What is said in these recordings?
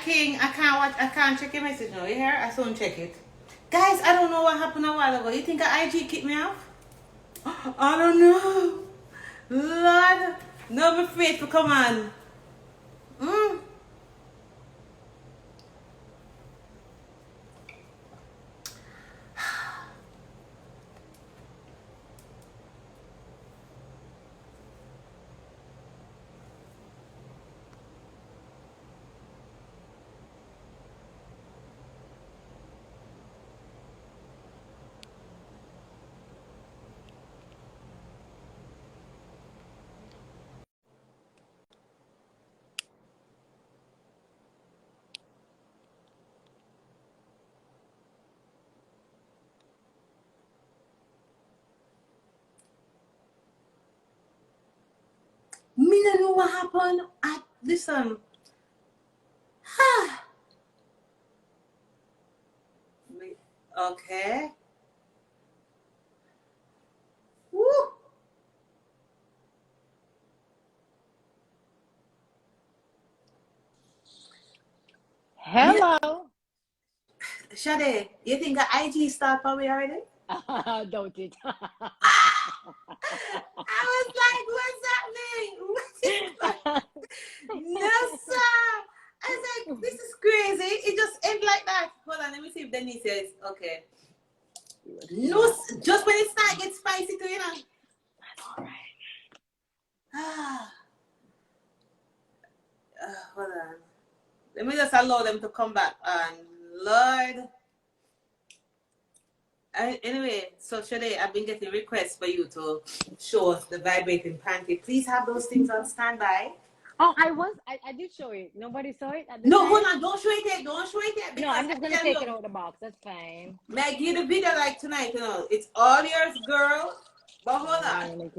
King, I can't watch. I can't check your message now. You hear? I soon check it. Guys, I don't know what happened a while ago. You think a IG kicked me off? I don't know. Lord, no be faithful. Come on. Mm. Me don't know what happened. Listen. Okay. Woo. Hello. Shade, you think the IG start for me already? Don't it? I was like, what's happening? What is that? No, sir. I was like, this is crazy. It just ended like that. Hold on, let me see if Denise says, okay. No, just when it starts get spicy too, you know. All right. Hold on. Let me just allow them to come back. And Lord. Anyway, so Shade, I've been getting requests for you to show us the vibrating panty. Please have those things on standby. Oh, I did show it. Nobody saw it at the No, time? hold on. Don't show it yet. Don't show it yet. No, Because I'm just going to take it out of the box. That's fine. may I give the video like tonight, you know. It's all yours, girl. But hold on.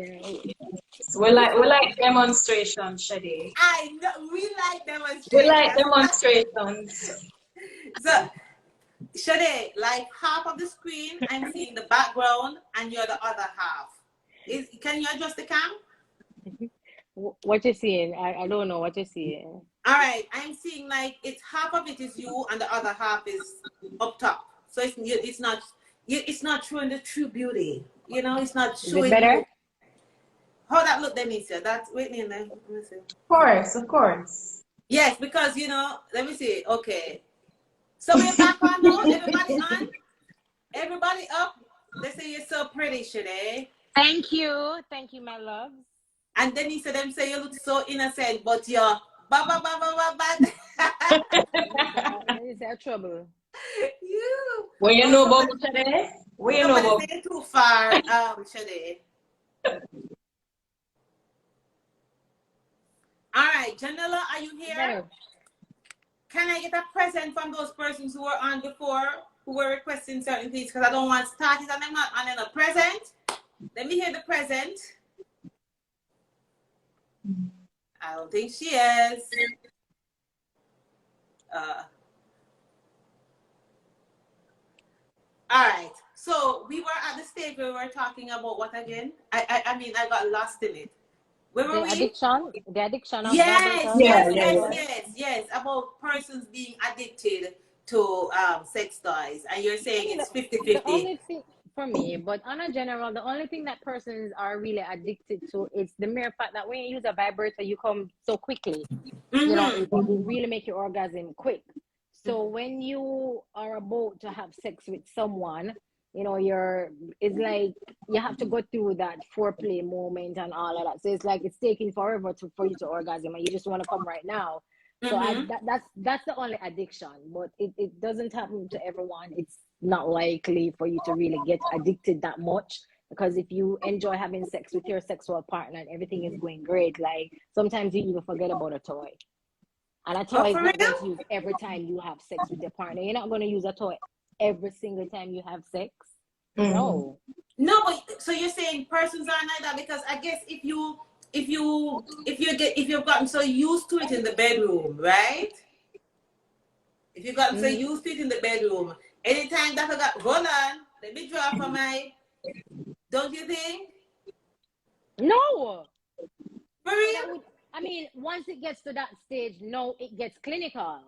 We like demonstrations, Shade. I know. We like demonstrations. We like demonstrations. So, Shade, like half of the screen, I'm seeing the background, and you're the other half. Can you adjust the cam? What you seeing? I don't know what you're seeing. All right, I'm seeing like it's half of it is you, and the other half is up top. So it's not showing the true beauty. You know, it's not showing. Is it better? You. How that look, Denise? That's waiting in there. Let me see. Of course. Yes, because you know. Let me see. Okay. So we're back on now. Everybody on. Everybody up. They say you're so pretty, Shade. Thank you, my love. And Denise them say you look so innocent, but you're bad. Is there trouble? You. What you know about Shade? What you know about? Say too far, Shade. All right, Janella, are you here? Better. Can I get a present from those persons who were on before, who were requesting certain things? Because I don't want started and I'm not on a present. Let me hear the present. I don't think she is. All right. So we were at the stage where we were talking about what again? I mean, I got lost in it. Where were we? The addiction of yes. About persons being addicted to sex toys. And you're saying it's 50-50. The only thing for me, but on a general, the only thing that persons are really addicted to is the mere fact that when you use a vibrator, you come so quickly. Mm-hmm. You know, it really make your orgasm quick. So when you are about to have sex with someone, you know, it's like you have to go through that foreplay moment and all of that. So it's like it's taking forever for you to orgasm, and you just want to come right now. So that's the only addiction, but it doesn't happen to everyone. It's not likely for you to really get addicted that much, because if you enjoy having sex with your sexual partner and everything is going great, like sometimes you even forget about a toy. And a toy is not going to use every time you have sex with your partner. You're not going to use a toy every single time you have sex. No. No, but so you're saying persons are like that, because I guess if you've gotten so used to it in the bedroom, right? If you've gotten so used to it in the bedroom, anytime that I got, hold on, let me draw for my, don't you think? No. For real? I mean, once it gets to that stage, no, it gets clinical.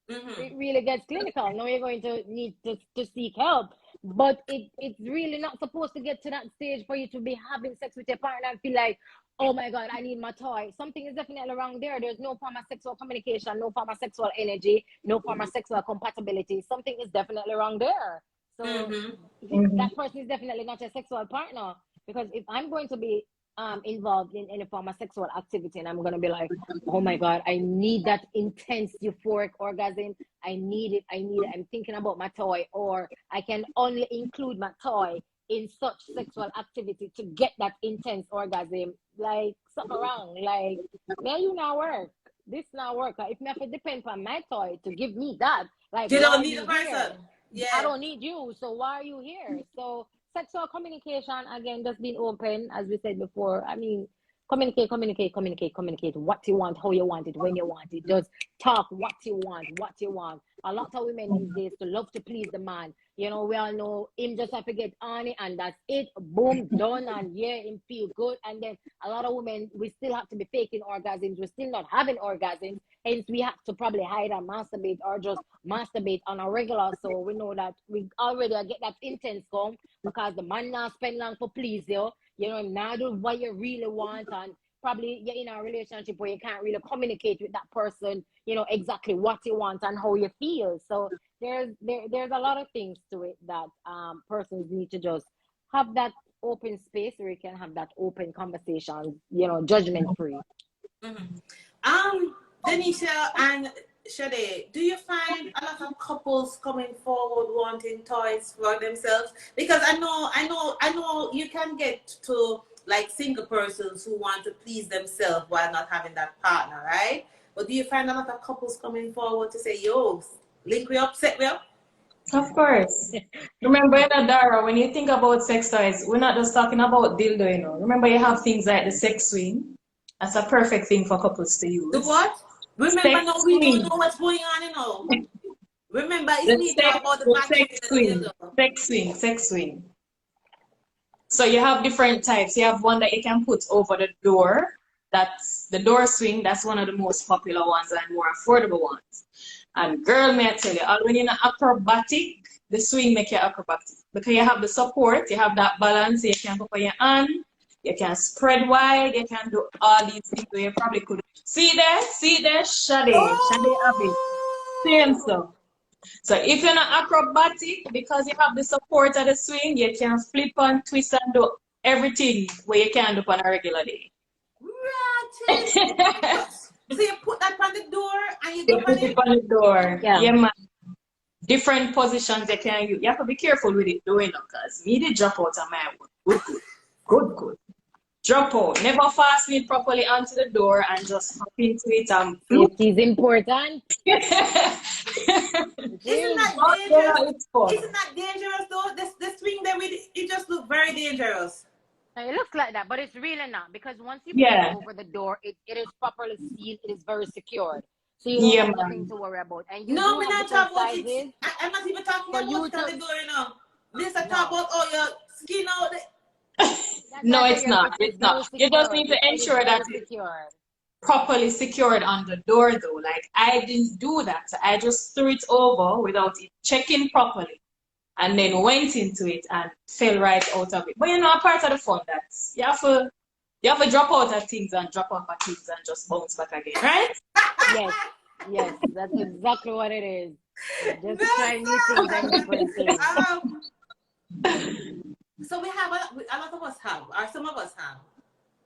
it really gets clinical. Now you're going to need to seek help. But it's really not supposed to get to that stage for you to be having sex with your partner and feel like, oh my God, I need my toy. Something is definitely wrong there. There's no form of sexual communication, no form of sexual energy, no form of sexual compatibility. Something is definitely wrong there. So that person is definitely not your sexual partner. Because if I'm going to be involved in any form of sexual activity and I'm going to be like, oh my God, I need that intense euphoric orgasm. I need it. I'm thinking about my toy, or I can only include my toy in such sexual activity to get that intense orgasm. Like something wrong. Like, man, you not work. This not work. If me have to depend on my toy to give me that, like, You why don't are need a you here? person. Yeah. I don't need you. So why are you here? So sexual communication, again, just being open, as we said before. I mean, communicate what you want, how you want it, when you want it. Just talk what you want. A lot of women these days to love to please the man. You know, we all know him just have to get on it and that's it. Boom, done, and yeah, him feel good. And then a lot of women, we still have to be faking orgasms. We're still not having orgasms. Hence, we have to probably hide and masturbate or just masturbate on a regular. So we know that we already get that intense come because the man now spend long for please you. You know, now do what you really want, and probably you're in a relationship where you can't really communicate with that person, you know, exactly what you want and how you feel. So there's a lot of things to it that persons need to just have that open space where you can have that open conversation, you know, judgment free. Denisha and Shade, do you find a lot of couples coming forward wanting toys for themselves? Because I know you can get to like single persons who want to please themselves while not having that partner, right? But do you find a lot of couples coming forward to say, yo, link me up, set me up? Of course. Remember, Dara, when you think about sex toys, we're not just talking about dildo, you know. Remember, you have things like the sex swing. That's a perfect thing for couples to The use. what? Remember, Sex no, we don't swing. know what's going on, you know. Remember, it's me talk about the The magnet sex in the swing. dildo. Sex swing. Sex swing. So you have different types. You have one that you can put over the door. That's the door swing. That's one of the most popular ones and more affordable ones. And girl, may I tell you, all when you're in acrobatic, the swing make you acrobatic. Because you have the support, you have that balance, you can go for your hand, you can spread wide, you can do all these things where you probably could. See there, Shade Abby. Same Oh! so. So if you're not acrobatic, because you have the support of the swing, you can flip and twist and do everything where you can do on a regular day. Ratchet. So you put that on the door and you You go on put it it? on the door. Yeah. Yeah, man. Different positions you can use. You have to be careful with it doing it, because me did drop out of my one. Good. Drop out. Never fasten it properly onto the door and just hop into it and floop. Safety is important. Isn't Jeez. that dangerous? Isn't that dangerous though? The swing there with it just look very dangerous. It looks like that, but it's really not, because once you put it Yeah, over the door, it is properly sealed. It is very secured, so you don't yeah, have nothing man. to worry about. And you No, do me have not different talk about it. sizes I'm not even talking for about you it on to. the door, you know. This I talk No, about your skin out there. that's why No, I say it's not. it's It's very not. You just secured. need to It is ensure that very it's secured. properly secured on the door, though. Like, I didn't do that. I just threw it over without it checking properly, and then went into it and fell right out of it. But you know, a part of the fun, that you have to drop out of things and drop off of things and just bounce back again, right? Yes, that's exactly what it is. Just No, try new things and different sir. things. So we have a lot of us have, or some of us have.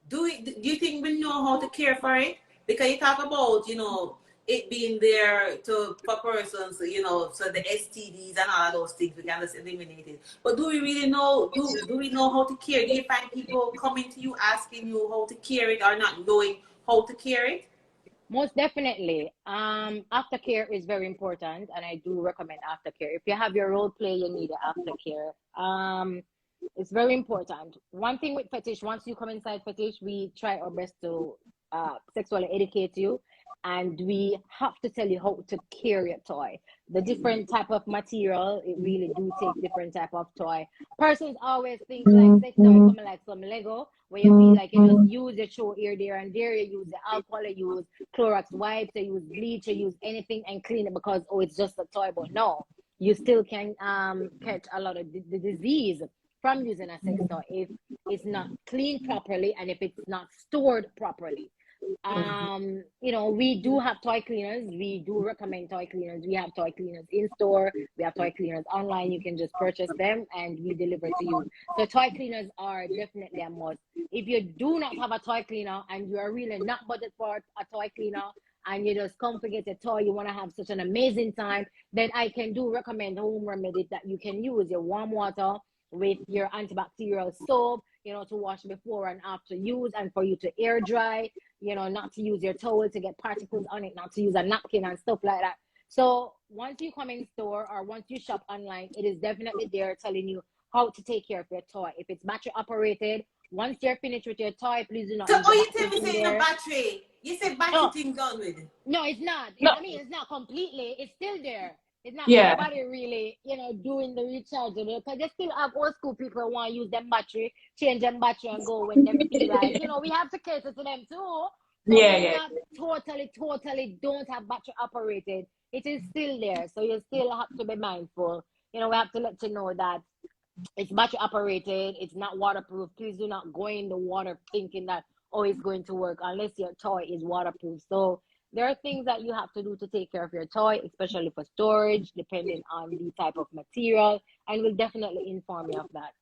Do you think we know how to care for it? Because you talk about, you know, it being there to for persons, you know, so the STDs and all of those things we can just eliminate it. But do we really know? Do we know how to care? Do you find people coming to you asking you how to care it or not knowing how to care it? Most definitely. Aftercare is very important, and I do recommend aftercare. If you have your role play, you need aftercare. It's very important. One thing with fetish, once you come inside fetish, we try our best to sexually educate you and we have to tell you how to care your toy. The different type of material, it really do take different type of toy. Persons always think like sex toy coming like some Lego, where you feel like you just use your show here, there, and there. You use the alcohol, you use Clorox wipes, you use bleach, you use anything and clean it because oh, it's just a toy. But no, you still can catch a lot of the disease from using a sex toy if it's not cleaned properly and if it's not stored properly. You know, we do have toy cleaners. We do recommend toy cleaners. We have toy cleaners in store. We have toy cleaners online. You can just purchase them and we deliver to you. So toy cleaners are definitely a must. If you do not have a toy cleaner and you are really not budget for a toy cleaner and you just come to get a toy, you want to have such an amazing time, then I can do recommend home remedies that you can use your warm water with your antibacterial soap, you know, to wash before and after use, and for you to air dry, you know, not to use your towel to get particles on it, not to use a napkin and stuff like that. So once you come in store or once you shop online, it is definitely there telling you how to take care of your toy. If it's battery operated, once you're finished with your toy, please do not So, leave oh, the you tell batteries me in saying a there. battery. You said battery No, thing done with it. no, it's not. No. I mean, it's not completely. It's still there. It's not Yeah. everybody really, you know, doing the rechargeable because they still have old school people who want to use them battery, change them battery and go when them feel like, you know, we have to cater to them too. So Yeah, it's yeah. not totally don't have battery operated. It is still there. So you still have to be mindful. You know, we have to let you know that it's battery operated, it's not waterproof. Please do not go in the water thinking that oh it's going to work unless your toy is waterproof. So there are things that you have to do to take care of your toy, especially for storage, depending on the type of material, and we'll definitely inform you of that.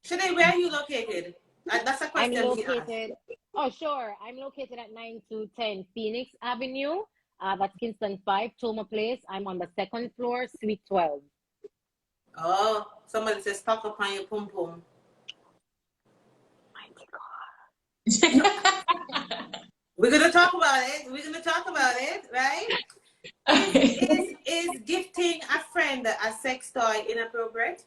Shanae, where are you located? That's a I'm question we asked. located, oh sure, I'm located at 9210 Phoenix Avenue. That's Kingston 5, Toma Place. I'm on the second floor, Suite 12. Oh, somebody says stock up on your pum pum. We're gonna talk about it. We're gonna talk about it, right? Is gifting a friend a sex toy inappropriate?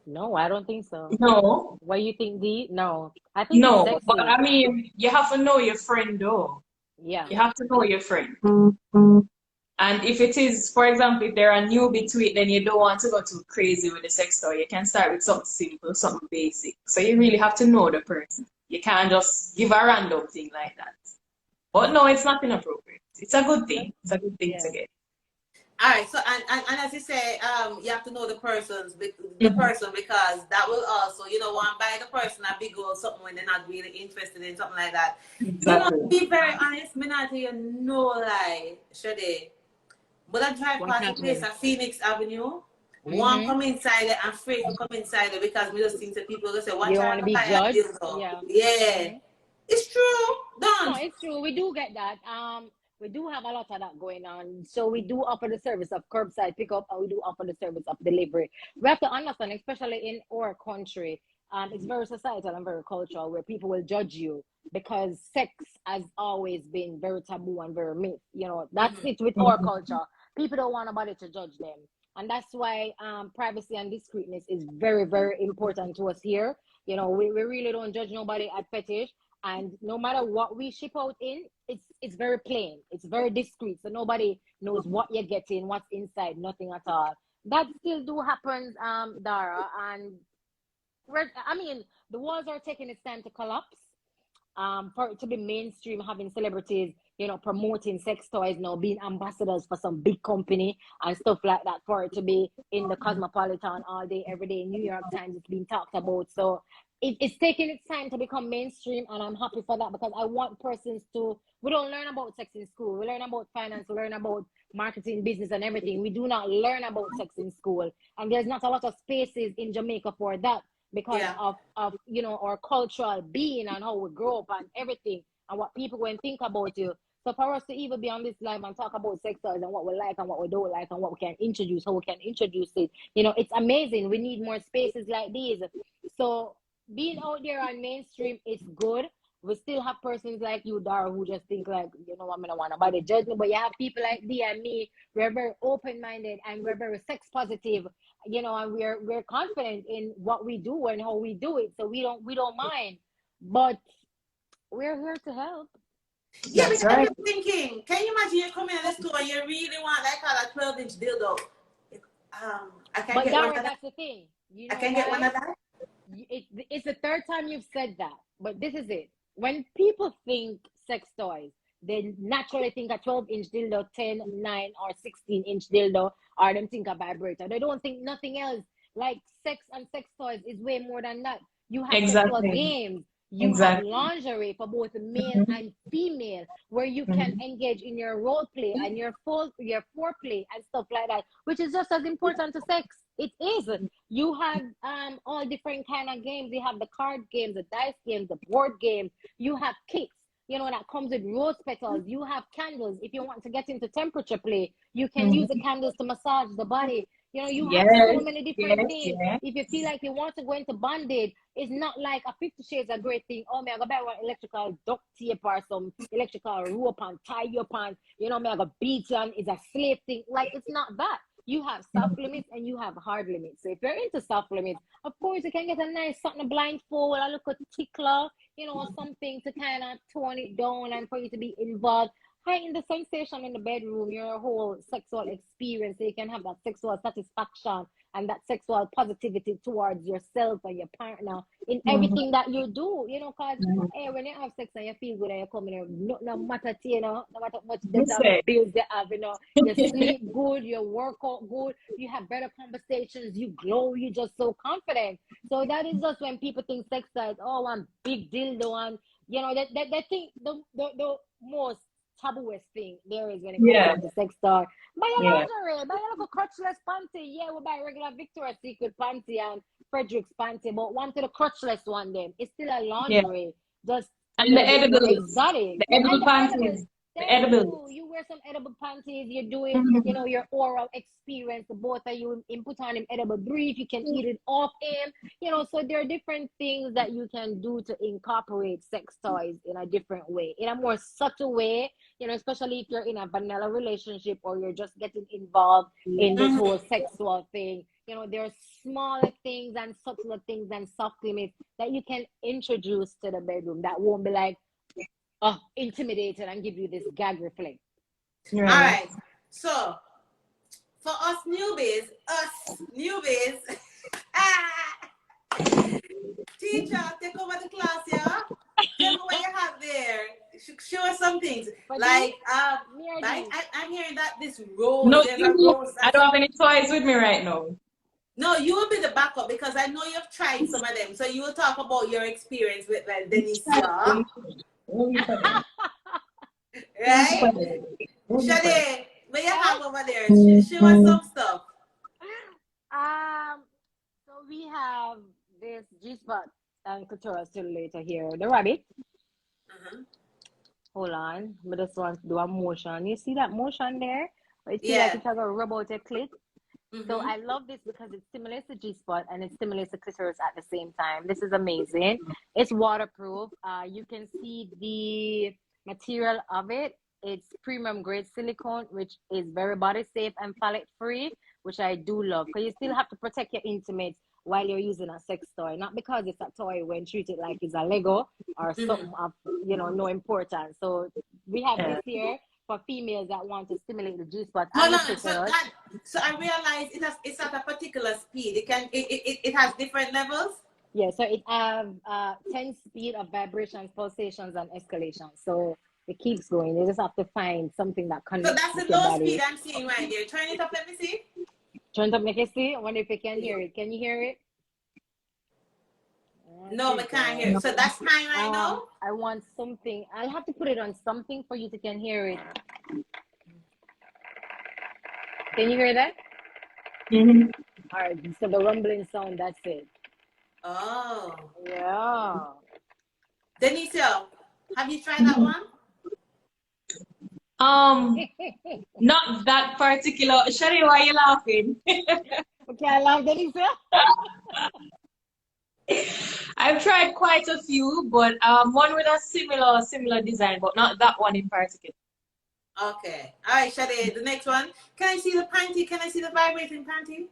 No, I don't think so. No, What do you think, D? No, I think it's no. But sexy. I mean, you have to know your friend though. Yeah. You have to know your friend. And if it is, for example, if they're a newbie to it, then you don't want to go too crazy with the sex toy. You can start with something simple, something basic. So you really have to know the person. You can't just give a random thing like that. But no, it's not inappropriate. It's a good thing. It's a good thing to Yeah. get. All right. So and as you say, you have to know the Mhm. person because that will also, you know, want buy the person a big or something when they're not really interested in something like that. You know, Exactly. be very honest, me not tell you no lie, Shade. But I drive What's past the place happening? at Phoenix Avenue. One Mm-hmm. come inside there and afraid to come inside there because me just think that people will say, You watch don't out want to to be buy a judged? dildo. Yeah. Yeah. Mm-hmm. It's true. No, Don't. it's true. We do get that. We do have a lot of that going on. So we do offer the service of curbside pickup, and we do offer the service of delivery. We have to understand, especially in our country, it's very societal and very cultural, where people will judge you because sex has always been very taboo and very myth. You know, that's Mm-hmm. it with our culture. People don't want nobody to judge them, and that's why privacy and discreetness is very important to us here. You know, we really don't judge nobody at fetish, and no matter what we ship out in, it's very plain, it's very discreet, so nobody knows what you're getting, what's inside, nothing at all. That still do happens, Dara, and I mean, the walls are taking its time to collapse, for it to be mainstream, having celebrities, you know, promoting sex toys now, being ambassadors for some big company and stuff like that, for it to be in the Cosmopolitan all day, every day, New York Times, it's being talked about. So it's taking its time to become mainstream, and I'm happy for that because I want persons to. We don't learn about sex in school. We learn about finance. We learn about marketing, business, and everything. We do not learn about sex in school, and there's not a lot of spaces in Jamaica for that because Yeah. of you know our cultural being and how we grow up and everything and what people go and think about you. So for us to even be on this live and talk about sex toys and what we like and what we don't like and what we can introduce, how we can introduce it, you know, it's amazing. We need more spaces like these. So being out there on mainstream is good. We still have persons like you, Dara, who just think like, you know, I'm gonna want nobody judge me. But you have people like Dee and me. We're very open minded and we're very sex positive, you know, and we're confident in what we do and how we do it. So we don't mind. But we're here to help. Yeah, That's because I'm right. just thinking, can you imagine you come in the store and you really want like a 12-inch dildo? I can But get one Dara, of that. that's the thing. You I know can get one why? of that. It's the third time you've said that, but this is it. When people think sex toys, they naturally think a 12-inch dildo, 10, 9, or 16-inch dildo, or them think a vibrator. They don't think nothing else. Like sex and sex toys is way more than that. You have sexual Exactly. games. You have Exactly. lingerie for both male Mhm. and female, where you can Mhm. engage in your role play and your foreplay and stuff like that, which is just as important to sex. It is. You have all different kind of games. You have the card games, the dice games, the board games. You have kits, that comes with rose petals. You have candles. If you want to get into temperature play, you can use the Mhm. candles to massage the body. You have so Yes. many different Yes. things. Yes. If you feel like you want to go into bondage, it's not like a 50 Shades a great thing. Oh, me, I go buy one electrical duct tape or some electrical rope and tie you up and, me, I go beat you and it's a slave thing. Like, it's not that. You have soft limits and you have hard limits. So if you're into soft limits, of course you can get a nice something blindfold, a little tickler, something to kind of tone it down and for you to be involved. Heighten the sensation in the bedroom, your whole sexual experience, so you can have that sexual satisfaction and that sexual positivity towards yourself and your partner in Mhm. everything that you do, because Mhm. hey, when you have sex and you feel good and you come in here, no matter to, no matter how much You debt and say. bills you have, you sleep good, you work out good, you have better conversations, you glow, you just so confident. So that is just when people think sex is, oh, one big dildo, and they think the most tabooest thing there is when it comes Yeah. down to sex toy. Buy a Yeah. lingerie, buy a little crotchless panty. Yeah, we buy regular Victoria's Secret panty and Frederick's panty, but one to the crotchless one then. It's still a Yeah. lingerie, just a And the little bit more edibles. exotic. The And edible the edible, panties. The thank you. edibles. You wear some edible panties, you do it, Mhm. your oral experience, the both of you input on him edible brief, you can eat it off him, so there are different things that you can do to incorporate sex toys in a different way, in a more subtle way, especially if you're in a vanilla relationship or you're just getting involved in this Mm-hmm. whole sexual thing. There are smaller things and subtler things and soft limits that you can introduce to the bedroom that won't be like, oh, intimidated and give you this gag reflex. All Right. right. So for us newbies, teacher, take over the class, yeah. Tell me what you have there. Show us some things. But D, Like, near like D. I'm hearing that this rose, No, there's a you. rose I that's. don't have any toys with me right now. No, you will be the backup because I know you've tried some of them. So you will talk about your experience with like Denicia, right? Shade, what you have over there? Show us some stuff. um, so we have this G spot and clitoris stimulator here. The rabbit. Uh-huh. Hold on. But this one do a motion. You see that motion there? It feel like Yeah. it's like a rub out a clit. So Mm-hmm. I love this because it stimulates the G spot and it stimulates the clitoris at the same time. This is amazing. It's waterproof. You can see the material of it. It's premium grade silicone, which is very body safe and phallic free, which I do love. Because you still have to protect your intimates while you're using a sex toy. Not because it's a toy when treated like it's a Lego or Mm-hmm. something of no importance. So we have Yeah. this here for females that want to stimulate the G spot and Hold the on. So clitoris. that so I realize it's at a particular speed. It has different levels. Yeah, so it have 10 speed of vibrations, pulsations, and escalations. So it keeps going. You just have to find something that So connects that's with the your low speed body. I'm seeing right there. Turn it up, let me see. Turn it up, make it see. I wonder if you can hear it. Can you hear it? No, we Too can't hear. bad. So that's high right now. I want something. I'll have to put it on something for you to can hear it. Can you hear that? Mm-hmm. All right. So the rumbling sound. That's it. Oh. Yeah. Denicia, have you tried that one? Not that particular. Shari, why are you laughing? Okay, I love Denise. I've tried quite a few, but one with a similar design, but not that one in particular. Okay. All right, Shade. The next one. Can I see the panty? Can I see the vibrating panty?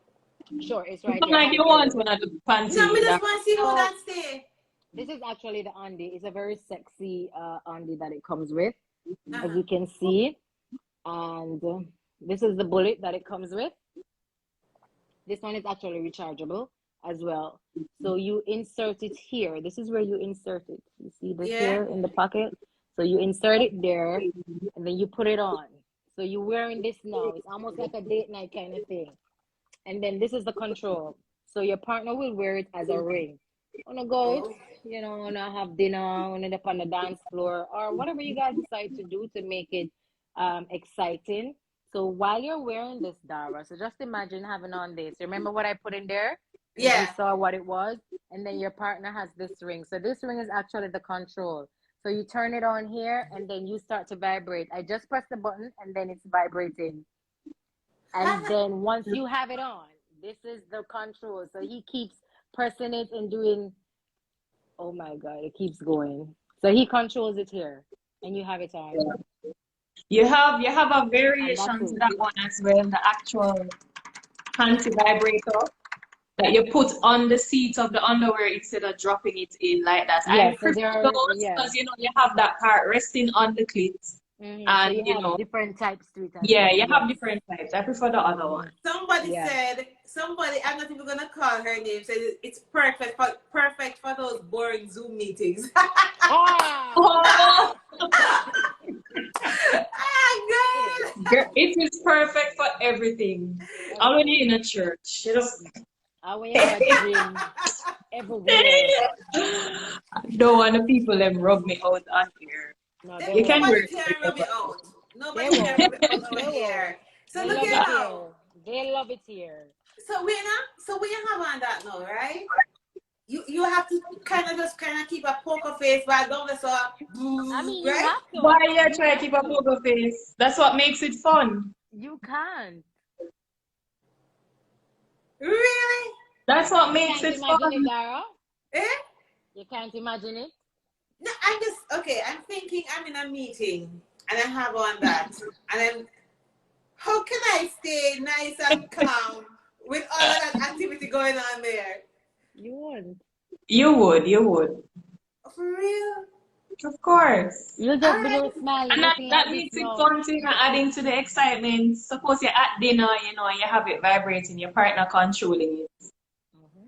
Sure, it's right Not there. I like have you it for want you. one of the No, panty. me That just want to see how So that stay. this is actually the Andy. It's a very sexy Andy that it comes with. as you can see. And this is the bullet that it comes with. This one is actually rechargeable as well. So you insert it here. This is where you insert it. You see this here in the pocket? So you insert it there, and then you put it on. So you're wearing this now. It's almost like a date night kind of thing. And then this is the control. So your partner will wear it as a ring. Wanna go out, you know, wanna have dinner, wanna up on the dance floor, or whatever you guys decide to do to make it exciting. So while you're wearing this, Dara, so just imagine having on this. Remember what I put in there? Yeah. You saw what it was, and then your partner has this ring. So this ring is actually the control. So you turn it on here, and then you start to vibrate. I just press the button, and then it's vibrating. And then once you have it on, this is the control. So he keeps pressing it and doing, oh my God, it keeps going. So he controls it here, and you have it on. You have a variation to that one as well, the actual panty vibrator that you put on the seat of the underwear instead of dropping it in like that. Yes, I prefer those because you know you have that part resting on the clit. And so you have different types to it. Yeah, you have different types. I prefer the other one. Somebody said, I'm not even gonna call her name, said it's perfect for those boring Zoom meetings. Oh. Girl, it is perfect for everything. I when you're in a church, you just when you're in a gym, everywhere. I don't want the people them rub me out on here. No, you can rub me out. Nobody can rub me out over here. So look at now. They love it here. So we have on that now, right? You have to kind of keep a poker face while don't so. I mean, right? you have to. Why you try to keep a poker face? That's what makes it fun. You can't. Really? That's what makes it fun. Imagine it, Dara? Eh? You can't imagine it? No, I'm thinking I'm in a meeting and I have on that. And how can I stay nice and calm with all of that activity going on there? You wouldn't. You would. For real? Of course. You'll just be there smiling. And that makes it fun too, adding to the excitement. Suppose you're at dinner, you know, you have it vibrating, your partner controlling it.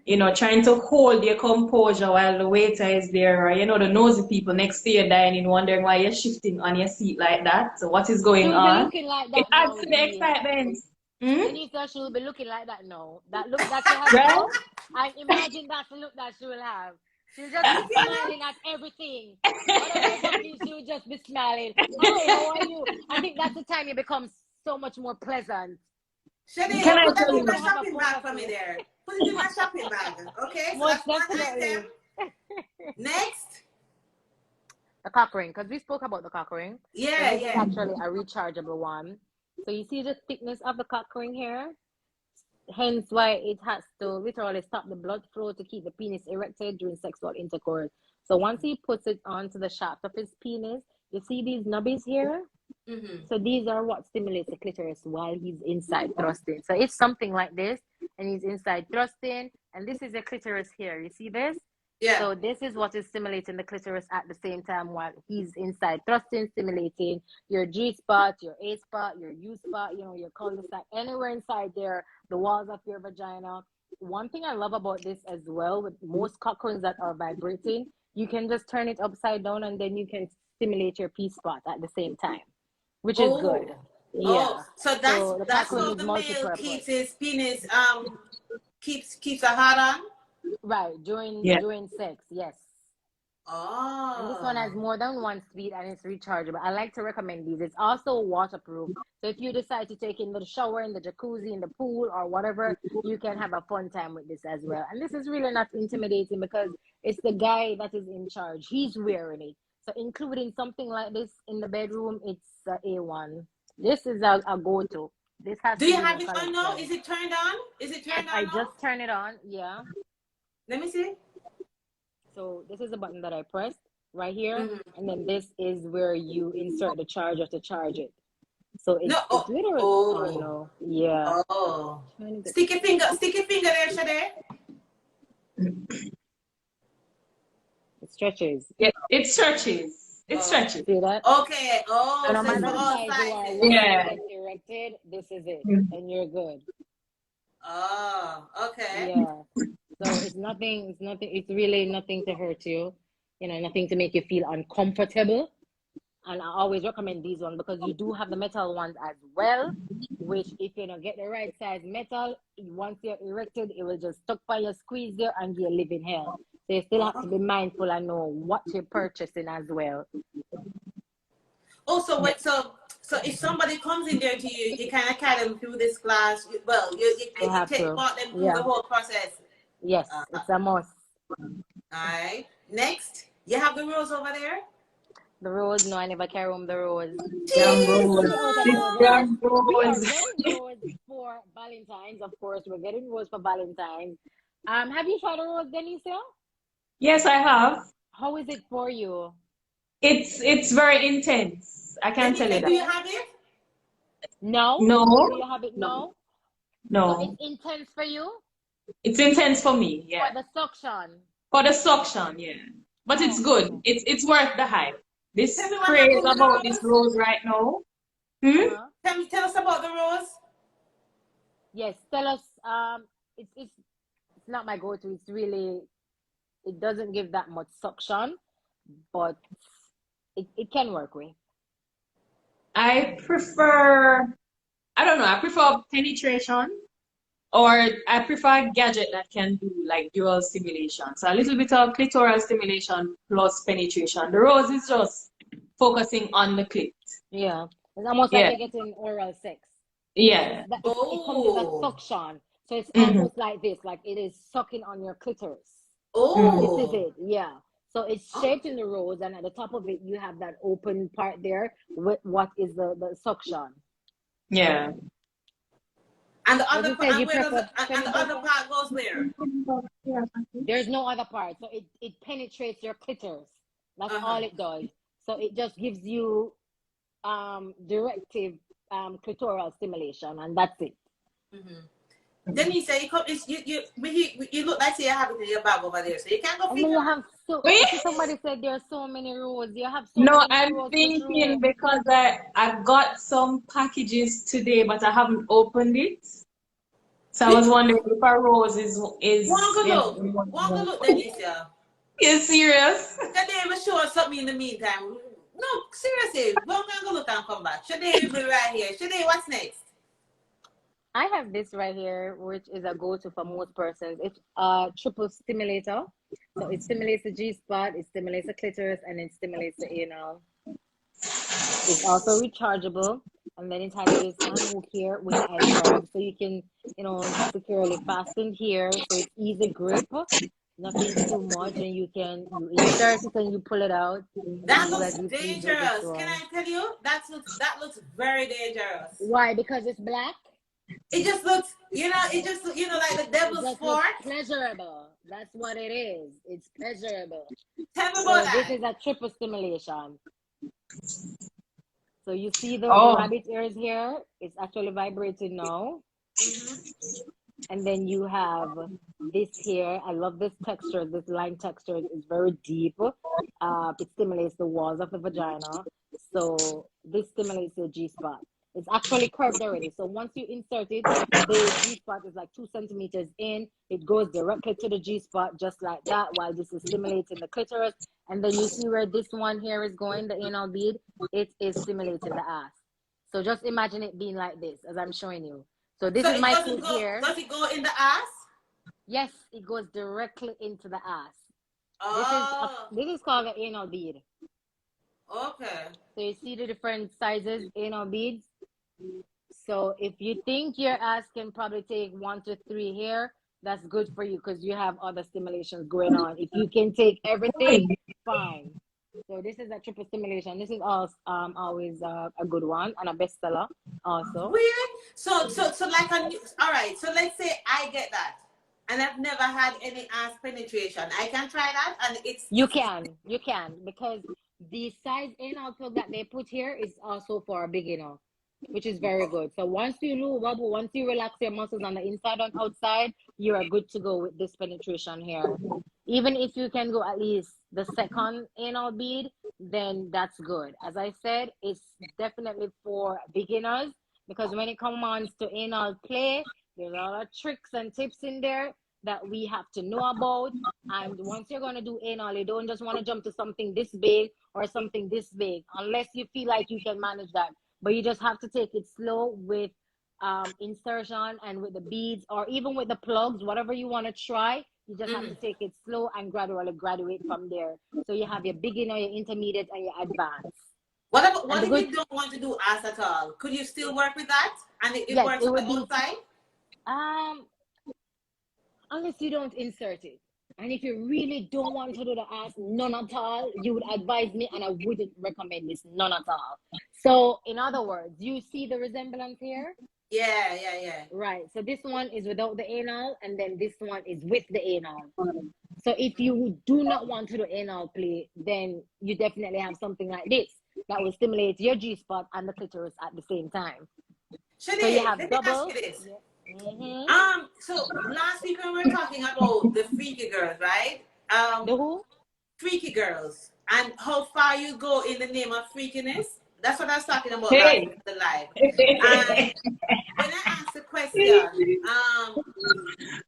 You know, trying to hold your composure while the waiter is there, or, you know, the nosy people next to you dining, wondering why you're shifting on your seat like that. So what is going on? Like it adds to the excitement. Denise, she will be looking like that now. That look that she has now, I imagine that's the look that she will have. She'll just be smiling at everything. Whatever she will just be smiling. Hi, how are you? I think that's the time it becomes so much more pleasant. Shadi, put that in my shopping bag for me there. Put it in my shopping bag. Okay? So that's one item. Next. The cock ring, because we spoke about the cock ring. Yeah, It's actually a rechargeable one. So you see the thickness of the cock ring here? Hence why it has to literally stop the blood flow to keep the penis erected during sexual intercourse. So once he puts it onto the shaft of his penis, you see these nubbies here? So these are what stimulates the clitoris while he's inside thrusting. So it's something like this, and he's inside thrusting, and this is the clitoris here. You see this? Yeah. So this is what is stimulating the clitoris at the same time while he's inside thrusting, stimulating your G spot, your A spot, your U spot, you know, your cul-de-sac, anywhere inside there, the walls of your vagina. One thing I love about this as well, with most cock rings that are vibrating, you can just turn it upside down and then you can stimulate your P spot at the same time, which is good. Yeah. So that's how the male keeps his penis keeps a hard on. Right, during sex, yes. Oh. And this one has more than one speed and it's rechargeable. I like to recommend these. It's also waterproof. So if you decide to take in the shower, in the jacuzzi, in the pool, or whatever, you can have a fun time with this as well. And this is really not intimidating because it's the guy that is in charge. He's wearing it. So including something like this in the bedroom, it's A1. This is a go-to. This has. Do you have it on now? Is it turned on? Is it turned on? I just turn it on. Yeah. Let me see. So this is the button that I pressed right here, and then this is where you insert the charger to charge it. So it's literally on now. Yeah. Oh. Stick your finger there, Shade. It stretches. Yeah, it stretches. It stretches. See that? Okay. Oh, So no so it's matter for the all size you are, sizes. once you Yeah. get erected, this is it, Mm. and you're good. Oh, okay. Yeah. So it's nothing. It's nothing. It's really nothing to hurt you. You know, nothing to make you feel uncomfortable. And I always recommend these ones because you do have the metal ones as well, which if you don't get the right size metal, once you're erected, it will just stuck by your squeeze there and you'll live in hell. So you still have to be mindful and know what you're purchasing as well. Also, wait, so if somebody comes in there to you, you kind of carry them through this class. Well, you You have to. walk them through Yeah. the whole process. Yes, it's a must. All right. Next, you have the rules over there. The rose, no, I never carry home the rose. Damn Just rose. take it out of the rose. Damn We are rose. getting rose for Valentine's, of course. We're getting rose for Valentine's. Have you tried a rose, Denise? Yes, I have. How is it for you? It's very intense. I can tell you Do that. you have it? No? No, Do you have it? No? So no. it's intense for you? It's intense for me, For yeah. the suction? For the suction, yeah. But it's Oh, good. okay. It's worth the hype. This Tell me what craze happened with the about this rose. rose right now. Hmm? Uh-huh. Tell us about the rose. Yes, tell us. It's not my go-to. It's really, it doesn't give that much suction, but it can work with. I prefer, I don't know, I prefer penetration or I prefer a gadget that can do like dual stimulation. So a little bit of clitoral stimulation plus penetration. The rose is just focusing on the clit. Yeah, it's almost like Yeah, you're getting oral sex. So yeah. it comes with a Oh. suction. So it's Mm-hmm. almost like this, like it is sucking on your clitoris. This is Oh. it, yeah. So it's shaped in the rose, and at the top of it, you have that open part there with what is the suction. Yeah. And the As other you said, and you where does prefer and the other penetration? part goes where? There's no other part. So it penetrates your clitoris. That's all it does. So it just gives you directive clitoral stimulation, and that's it. Then you say you look like you have it in your bag over there, so you can't go And then figure you out. have you see somebody said there are so many rows. You have so No, many I'm rows to thinking throw. because I got some packages today, but I haven't opened it. So I was wondering if a rose is you One go know. look, Denisha. You serious? Should they even show us something in the meantime? No, seriously. One go look and come back. Should they be right here? Should they? What's next? I have this right here, which is a go-to for most persons. It's a triple stimulator. So it stimulates the G spot, it stimulates the clitoris, and it stimulates the anal. It's also rechargeable, and then it has this hook here with an eye guard, so you can, securely fasten here, so it's easy grip, nothing too much, and you insert it and you pull it out, and then That you looks guys you please with this dangerous. Can one. I tell you? That looks very dangerous. Why? Because it's black. It just looks, it just like the It devil's just looks fort. pleasurable. That's what it is. It's pleasurable. Tell me about So this that. is a triple stimulation. So you see the Oh, rabbit ears here? It's actually vibrating now. And then you have this here. I love this texture. This line texture is very deep. It stimulates the walls of the vagina. So this stimulates the G spot. It's actually curved already. So once you insert it, the G spot is like 2 centimeters in. It goes directly to the G spot just like that, while this is stimulating the clitoris. And then you see where this one here is going, the anal bead, it is stimulating the ass. So just imagine it being like this as I'm showing you. So this So is it my doesn't clit go. here. Does it go in the ass? Yes, it goes directly into the ass. Oh. This is called the anal bead. Okay. So you see the different sizes anal beads. So if you think your ass can probably take 1 to 3 here, that's good for you because you have other stimulations going on. If you can take everything, fine. So this is a triple stimulation. This is always a good one and a bestseller also. Really? So like all right. So let's say I get that, and I've never had any ass penetration. I can try that, and You can because the size anal plug that they put here is also for a beginner, which is very good. So once you lube up, once you relax your muscles on the inside and outside, you are good to go with this penetration here. Even if you can go at least the second anal bead, then that's good. As I said, it's definitely for beginners because when it comes to anal play, there's a lot of tricks and tips in there that we have to know about. And once you're going to do anal, you don't just want to jump to something this big or something this big unless you feel like you can manage that. But you just have to take it slow with insertion and with the beads or even with the plugs, whatever you want to try. You just have to take it slow and gradually graduate from there. So you have your beginner, your intermediate, and your advanced. What if you don't want to do ass at all? Could you still work with that? And it Yes, works it on the would be outside? unless you don't insert it. And if you really don't want to do the ass, none at all, you would advise me and I wouldn't recommend this, none at all. So in other words, you see the resemblance here? Yeah. Right. So this one is without the anal and then this one is with the anal. So if you do not want to do anal play, then you definitely have something like this that will stimulate your G-spot and the clitoris at the same time. So you have let me double. ask you this. Yeah. So last week when we were talking about the freaky girls, right? The who? Freaky girls and how far you go in the name of freakiness. That's what I was talking about last Hey. week in the live. And when I asked the question,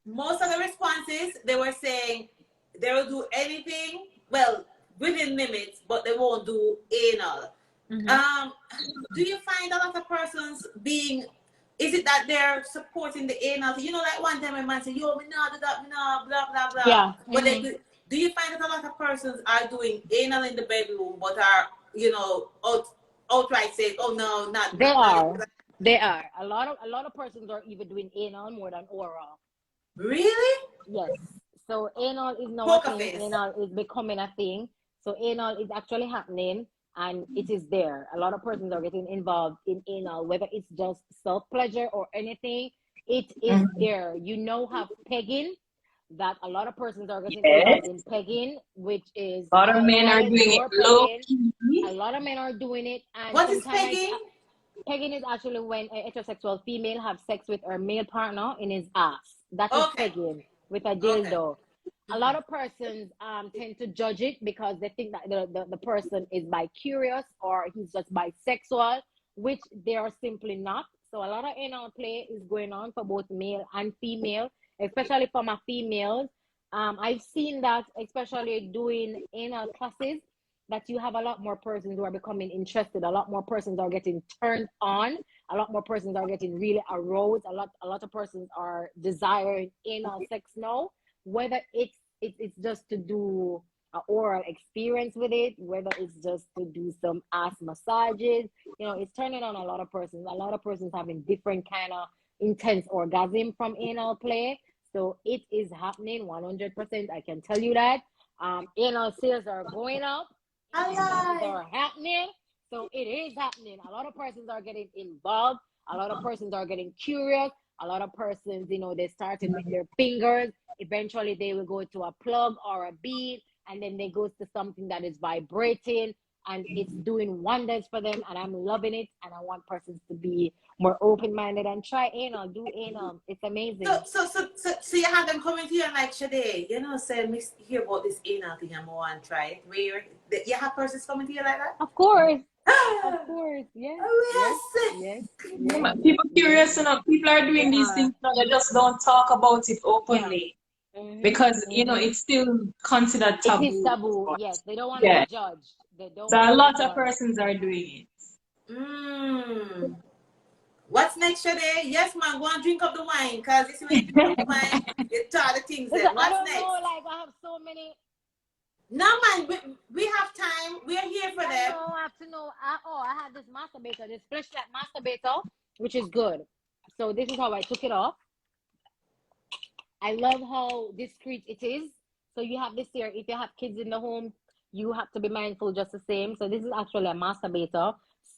most of the responses they were saying they will do anything, well, within limits, but they won't do anal. Do you find a lot of persons being? Is it that they're supporting the anal? You know, like one time a man said, "Yo, me not do that, me not blah blah blah." Yeah. But they do you find that a lot of persons are doing anal in the bedroom, but are outright saying, "Oh no, not." They are. They are. A lot of persons are even doing anal more than oral. Really? Yes. So anal is now a Poker thing. face. Anal is becoming a thing. So anal is actually happening and it is there. A lot of persons are getting involved in anal, whether it's just self-pleasure or anything. It is there. You now have pegging, that a lot of persons are getting involved in pegging, which is A lot of men are oral doing it or low pegging. key. A lot of men are doing it, and What is sometimes pegging? pegging is actually when a heterosexual female have sex with her male partner in his ass. That is Okay. pegging with a Okay. dildo. A lot of persons tend to judge it because they think that the person is bi-curious or he's just bisexual, which they are simply not. So a lot of anal play is going on for both male and female, especially for my females. I've seen that, especially doing anal classes, that you have a lot more persons who are becoming interested. A lot more persons are getting turned on. A lot more persons are getting really aroused. A lot of persons are desiring anal sex now. Whether it's just to do an oral experience with it, whether it's just to do some ass massages, it's turning on a lot of persons. A lot of persons having different kind of intense orgasm from anal play. So it is happening 100%. I can tell you that. Anal sales are going up. Anal classes are happening. So it is happening. A lot of persons are getting involved. A lot of persons are getting curious. A lot of persons, they started with their fingers. Eventually, they will go to a plug or a bead, and then they go to something that is vibrating, and it's doing wonders for them. And I'm loving it. And I want persons to be more open-minded and try anal, do anal. It's amazing. So you have them coming to you and like, Shade, say, me hear about this anal thing and I want to try it. Where you have persons coming to you like that? Of course. Of course, yes. Oh, yes. People curious enough. People are doing these things, but they just don't talk about it openly because it's still considered taboo. It is taboo. Yes, they don't want to be judged. They don't. So a lot of persons are doing it. What's next, Shade? Yes, man, go and drink up the wine, because this when you drink up the wine, you tell the things then. What's I don't next? know, like I have so many. No, man, we have time. We are here for them. I have to know. I had this masturbator, this flashlight masturbator, which is good. So this is how I took it off. I love how discreet it is. So you have this here. If you have kids in the home, you have to be mindful just the same. So this is actually a masturbator.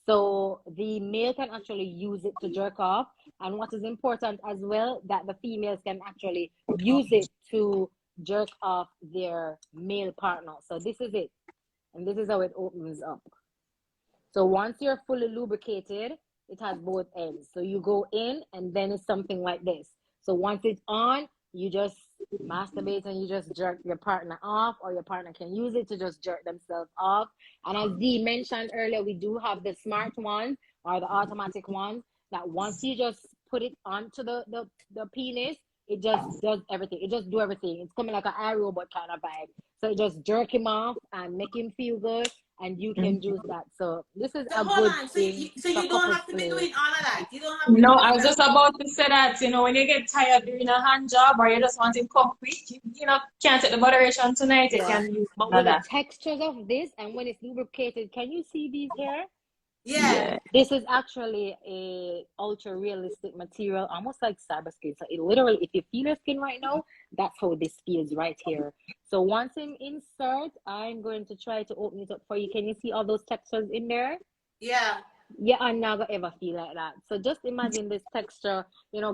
So the male can actually use it to jerk off. And what is important as well, that the females can actually use it to jerk off their male partner. So this is it. And this is how it opens up. So once you're fully lubricated, it has both ends. So you go in and then it's something like this. So once it's on, you just masturbate and you just jerk your partner off, or your partner can use it to just jerk themselves off. And as Dee mentioned earlier, we do have the smart one or the automatic one that once you just put it onto the penis, it just does everything. It just do everything. It's coming like an iRobot kind of vibe. So it just jerk him off and make him feel good, and you can use that. So this is So a hold good on. So thing for you don't couples have to be play. doing all of that. You don't have to be No, doing I all was that. just about to say that, when you get tired doing a hand job or you just want to come quick, can't take the moderation tonight, you Yeah. can use But all with the that. textures of this and when it's lubricated, can you see these here? Yeah. Yeah. This is actually a ultra realistic material, almost like cyberskin. So it literally, if you feel your skin right now, that's how this feels right here. So once I'm insert, I'm going to try to open it up for you. Can you see all those textures in there? Yeah. Yeah, I'm never ever feel like that. So just imagine this texture,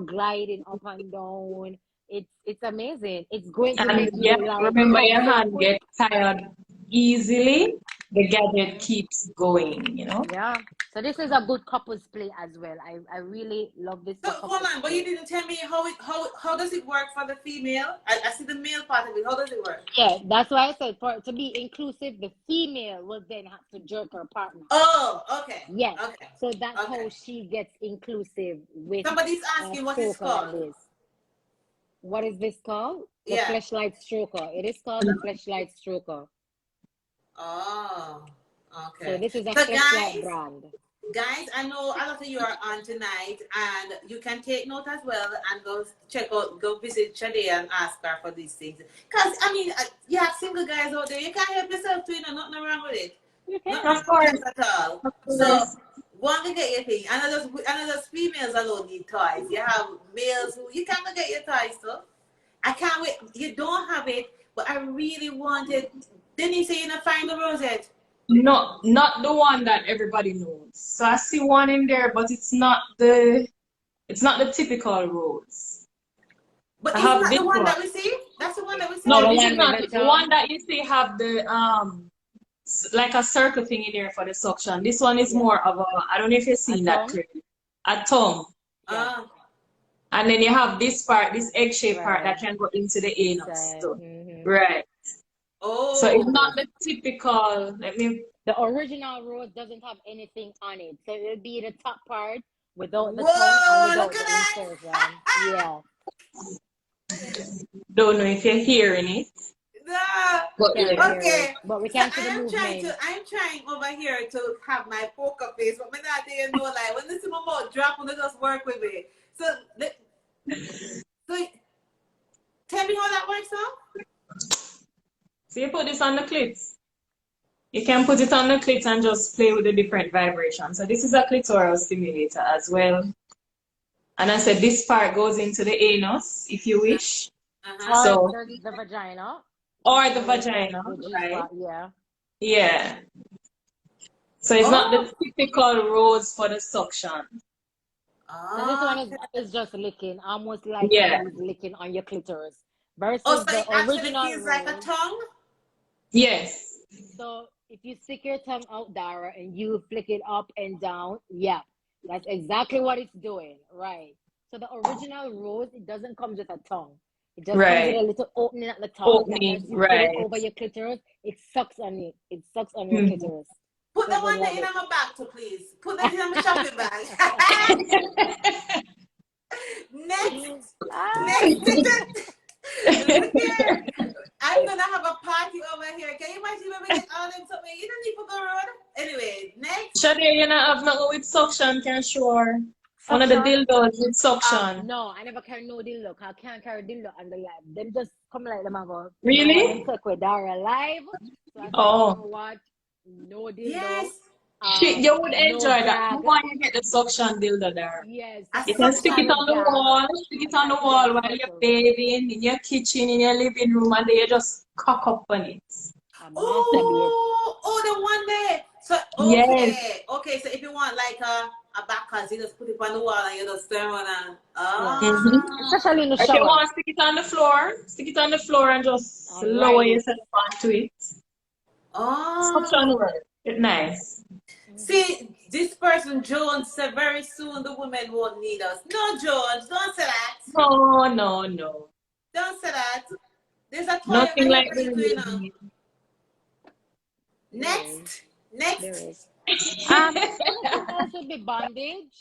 gliding up and down. It's amazing. It's going to And make yeah, you like remember come your so hand quick. gets tired easily. The gadget keeps going. Yeah. So this is a good couples play as well. I really love this So for hold couples on, but you play. didn't tell me how does it work for the female? I see the male part of it. How does it work? Yeah, that's why I said for to be inclusive, the female will then have to jerk her partner. Oh, okay. Yes. Okay. So that's how Okay. she gets inclusive with Somebody's a asking what it's stroker like called. this. What is this called? The Yeah. fleshlight stroker. It is called the fleshlight stroker. Oh, So okay. this is a So fleshlight brand. guys, I know a lot of you are on tonight, and you can take note as well and go visit Shade and ask her for these things. Because, I mean, you have single guys out there, you can't help yourself too, nothing wrong with it. You Nothing can. wrong Of with course. it at all. Of So, course. go and get your thing. And those females alone need toys. You have males who, you can't go get your toys, so. I can't wait. You don't have it, but I really want it. Didn't you say you're not find the rosette? No, not the one that everybody knows. So I see one in there, but it's not the typical rose. But I isn't have that this the one one. that we see? That's the one that we Yeah, see. No, the this is one with not the it. The one tongue. that you see have the like a circle thing in there for the suction. This one is Yeah. more of a, I don't know if you've A seen that tongue. clearly. A tongue. Yeah. And then you have this part, this egg-shaped part that Right. can go into the anus Inside. too. Mm-hmm. Right. So it's not Oh. the typical, The original rose doesn't have anything on it. So it will be the top part without the tongue and Whoa, look without at the that. insertion. Yeah. don't know if you're hearing it. No. But Can yeah. hear it. Okay. But we So can see the movement. I'm trying over here to have my poker face, but I'm not there, like, when this is my mouth drop, when they just work with me. So, so tell me how that works out. So you put this on the clit. You can put it on the clit and just play with the different vibrations. So this is a clitoral stimulator as well. And I said this part goes into the anus, if you wish. Uh-huh. Or So, the vagina. or If the you wish, vagina, the G right? spot, yeah. Yeah. So it's not Oh. the typical rose for the suction. So this one Okay. is just licking, almost like Yeah. somebody's licking on your clitoris. Oh, Versus so the it actually original feels like a rose. tongue? Yes. So if you stick your tongue out, Dara, and you flick it up and down, yeah, that's exactly what it's doing, right? So the original rose, it doesn't come with a tongue. It just comes with Right. a little opening at the tongue that as Opening. you put it Right. over your clitoris, it sucks on it. It sucks on your Mhm. clitoris. Put So it that goes one there like in this. my bag too, please. Put that in my shopping bag. Next. Ah. Look here. I'm gonna have a party over here. Can you imagine when we get all them something? You don't need to go around. Anyway, next. Shade, you know, have nothing with suction, can sure. One of the Suction. dildos with suction. No, I never carry no dildo. I can't carry dildo on the live. Them just come like them and go, no, them Really? take with Dara live. So I said, you know Oh. what? No dildo. Yes. Shit, you would No enjoy that. gag. How about you get the suction dildo there? Yes, A You so can I'm stick suction. it trying to on the gag. wall, stick it I'm on the trying to wall gag while you're circles. bathing in your kitchen, in your living room, and then you just cock up on it. A masturbate. Oh, the one there. So Yes. okay. So if you want like a backers, you just put it on the wall and you just turn on and Yeah. Mm-hmm. Especially in the If you shower. want to stick it on the floor, stick it on the floor and just And lower ride it. yourself onto it. Suction oh. work. It's nice. See, this person Jones said very soon the women won't need us. No, Jones, don't say that. No, no, no. Don't answer that. There's a toy Nothing over here like for you to, you know. the Next. There is. Next. Anything else would be bondage.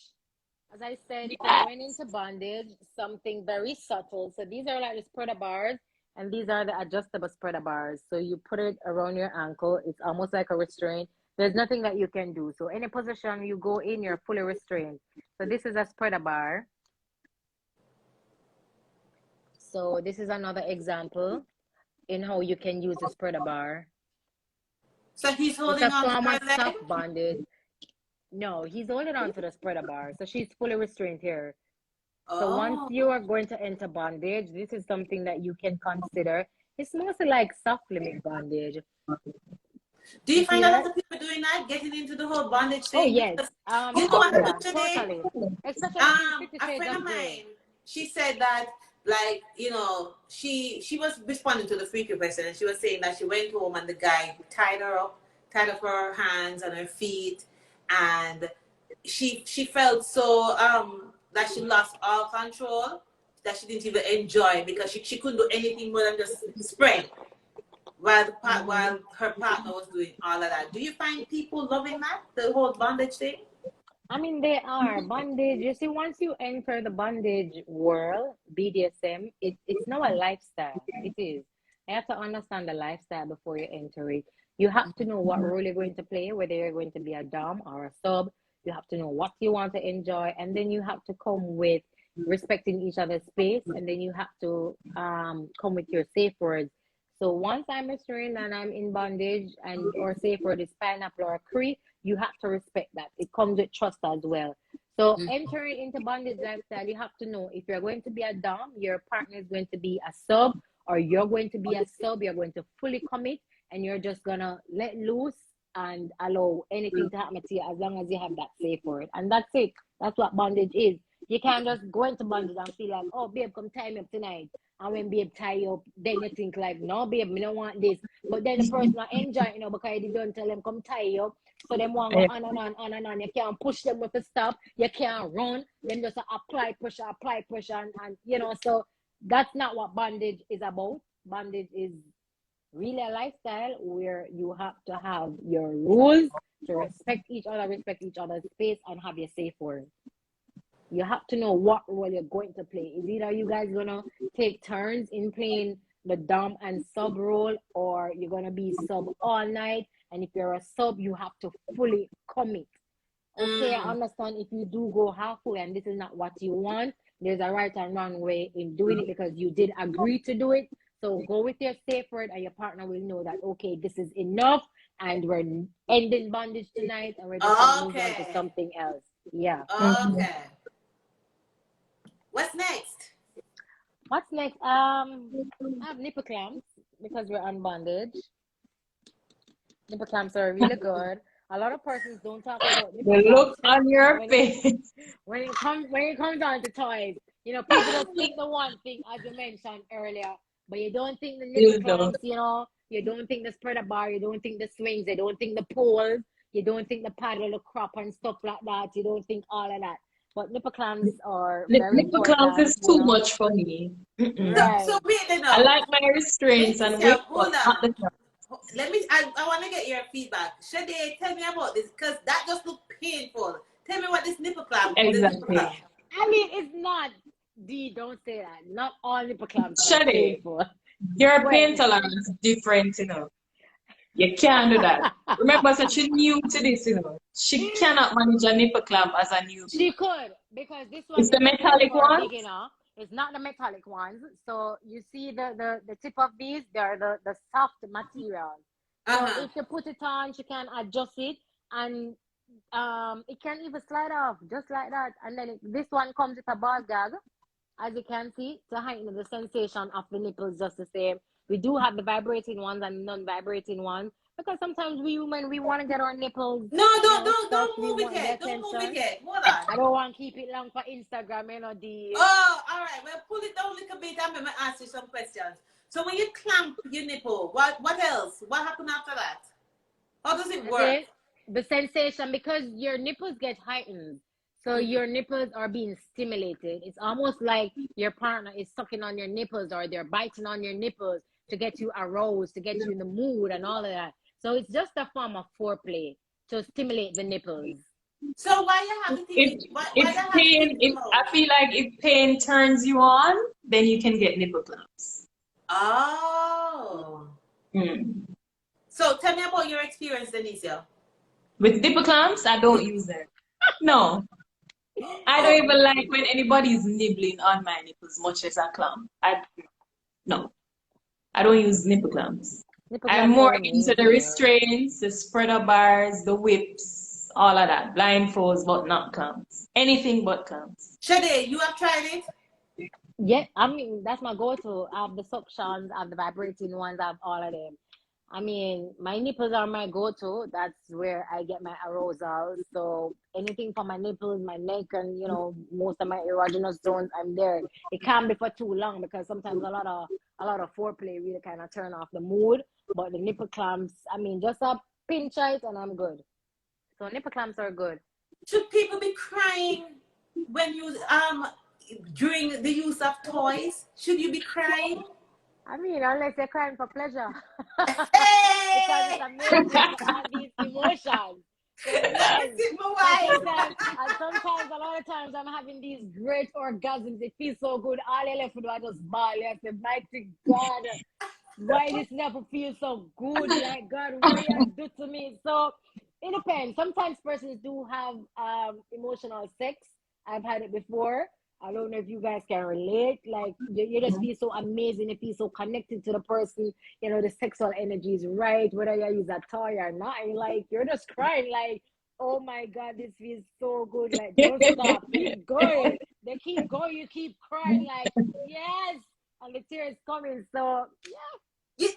As I said, if you're going into bondage, something very subtle. So these are like the spreader bars, and these are the adjustable spreader bars. So you put it around your ankle. It's almost like a restraint. There's nothing that you can do. So any position you go in, you're fully restrained. So this is a spreader bar. So this is another example in how you can use a spreader bar. So he's It's holding a on to form her of leg. soft bondage. No, he's holding on to the spreader bar. So she's fully restrained here. So once you are going to enter bondage, this is something that you can consider. It's mostly like soft limit bondage. Do you find a that? lot of people doing that, getting into the whole bondage Oh thing? yes. You know what Yeah, happened today? totally. Especially since 50 A Shades friend of of Grey. mine, she said that, like, you know, she was responding to the freaky question, and she was saying that she went home and the guy tied up her hands and her feet, and she felt so that she lost all control, that she didn't even enjoy, because she couldn't do anything more than just spread while while her partner was doing all of that. Do you find people loving that, the whole bondage thing? I mean, they are bondage. You see, once you enter the bondage world, BDSM, it's now a lifestyle. It is. You have to understand the lifestyle before you enter it. You have to know what role you're going to play, whether you're going to be a dom or a sub. You have to know what you want to enjoy, and then you have to come with respecting each other's space, and then you have to come with your safe words. So once I'm restrained and I'm in bondage, and or safe word is pineapple or a cree, you have to respect that. It comes with trust as well. So entering into bondage lifestyle, you have to know if you're going to be a dom, your partner is going to be a sub, or you're going to be a sub, you're going to fully commit, and you're just gonna let loose and allow anything to happen to you as long as you have that safe word. And that's it. That's what bondage is. You can't just go into bondage and feel like, oh babe, come tie me up tonight. And when babe tie you up, then you think like, no babe, I don't want this. But then the person not enjoy, because you don't tell them come tie you up. So them want go on and on, on and on. You can't push them with the stop. You can't run. Them just apply pressure, and so that's not what bondage is about. Bondage is really a lifestyle where you have to have your rules to respect each other, respect each other's space, and have your safe word. You have to know what role you're going to play. Is either you guys gonna take turns in playing the dom and sub role, or you're gonna be sub all night. And if you're a sub, you have to fully commit. Okay, I understand if you do go halfway and this is not what you want, there's a right and wrong way in doing it because you did agree to do it. So go with your safe word, and your partner will know that, okay, this is enough, and we're ending bondage tonight, and we're just going to move on to something else. Yeah. Okay. What's next? What's next? I have nipple clamps because we're on bondage. Nipple clamps are really good. A lot of persons don't talk about nipple the clamps. look on your face. When it comes down to toys, people just think the one thing, as you mentioned earlier, but you don't think the nipple clamps, you don't think the spreader bar, you don't think the swings, you don't think the poles, you don't think the paddle, the crop and stuff like that, you don't think all of that. But nipple clamps are very Nipple important. clamps is too much for me. Right. So wait enough. I like my restraints and whip, but not the clamp. I want to get your feedback. Shade, tell me about this, because that just looked painful. Tell me what this nipple clamp is. Exactly. I mean, it's not. Don't say that. Not all nipple clamps are Shade, painful. your pain tolerance is different, You can't do that. Remember, so she's new to this, She cannot manage a nipple clamp as a newbie. She could, because this one It's the metallic one. It's not the metallic ones. So you see the tip of these, they're the soft material. So if you put it on, she can adjust it, and it can even slide off just like that. And then this one comes with a ball gag, as you can see, to heighten the sensation of the nipples just the same. We do have the vibrating ones and non-vibrating ones, because sometimes we women, we want to get our nipples. No, don't move it yet. Don't move it yet. Hold on. I don't want to keep it long for Instagram, D. Oh, all right. Well, pull it down a little bit. I'm gonna ask you some questions. So when you clamp your nipple, what else? What happened after that? How does it work? The sensation, because your nipples get heightened. So your nipples are being stimulated. It's almost like your partner is sucking on your nipples or they're biting on your nipples to get you aroused, to get you in the mood and all of that. So it's just a form of foreplay to stimulate the nipples. So why you having If things? Why if you having pain, things if mouth? I feel like if pain turns you on, then you can get nipple clamps. Oh. Mm. So tell me about your experience, Denicia. With nipple clamps, I don't use them. No, I don't Oh, even like when anybody's nibbling on my nipples, much as a clamp. No, I don't use nipple clamps. Nipple I'm clamps more are into the amazing. restraints, the spreader bars, the whips, all of that. Blindfolds, but not clamps. Anything but clamps. Shade, you have tried it? Yeah, I mean that's my go-to. I have the suctions, I have the vibrating ones, I have all of them. I mean, my nipples are my go-to. That's where I get my arousal. So anything for my nipples, my neck, and most of my erogenous zones, I'm there. It can't be for too long because sometimes a lot of foreplay really kind of turn off the mood. But the nipple clamps, I mean, just a pinch it and I'm good. So nipple clamps are good. Should people be crying when you during the use of toys? Should you be crying? I mean, unless they're crying for pleasure, because it's Hey! amazing to have these emotions. So Let me yes, see my and wife. sometimes, a lot of times, I'm having these great orgasms. It feels so good. All I left to do, I just bawl. I said, "Mighty God, why this never feels so good? Like God, what you do to me?" So it depends. Sometimes persons do have emotional sex. I've had it before. I don't know if you guys can relate. Like you just feel so amazing. You feel so connected to the person. The sexual energy is right, whether you use a toy or not. And you're just crying, like, oh my God, this feels so good. Like, don't stop, keep going. They keep going, you keep crying, like, yes, and the tears coming. So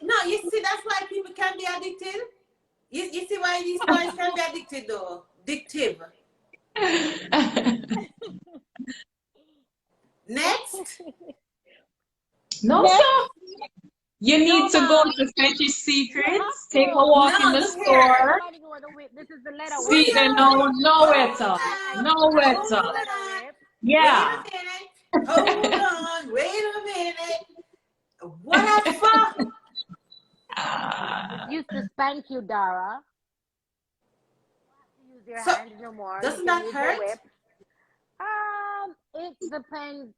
No, you see, that's why people can be addicted. You see why these toys can be addicted though? Addictive. Next. No, next, sir. You no need to go ma'am, to Fetch's you have Secrets, take a to. walk in No, the look here. store. Everybody know the whip. This is the letter Wait whip. See, they a know minute. nowhere Hold to. I up. Nowhere use Hold the to. letter on. whip. Wait a Yeah. minute. Hold on. Wait a minute. What the fuck? It Ah. used to spank you, Dara. You use your So, hand no more. You doesn't can that use your hurt? whip. It depends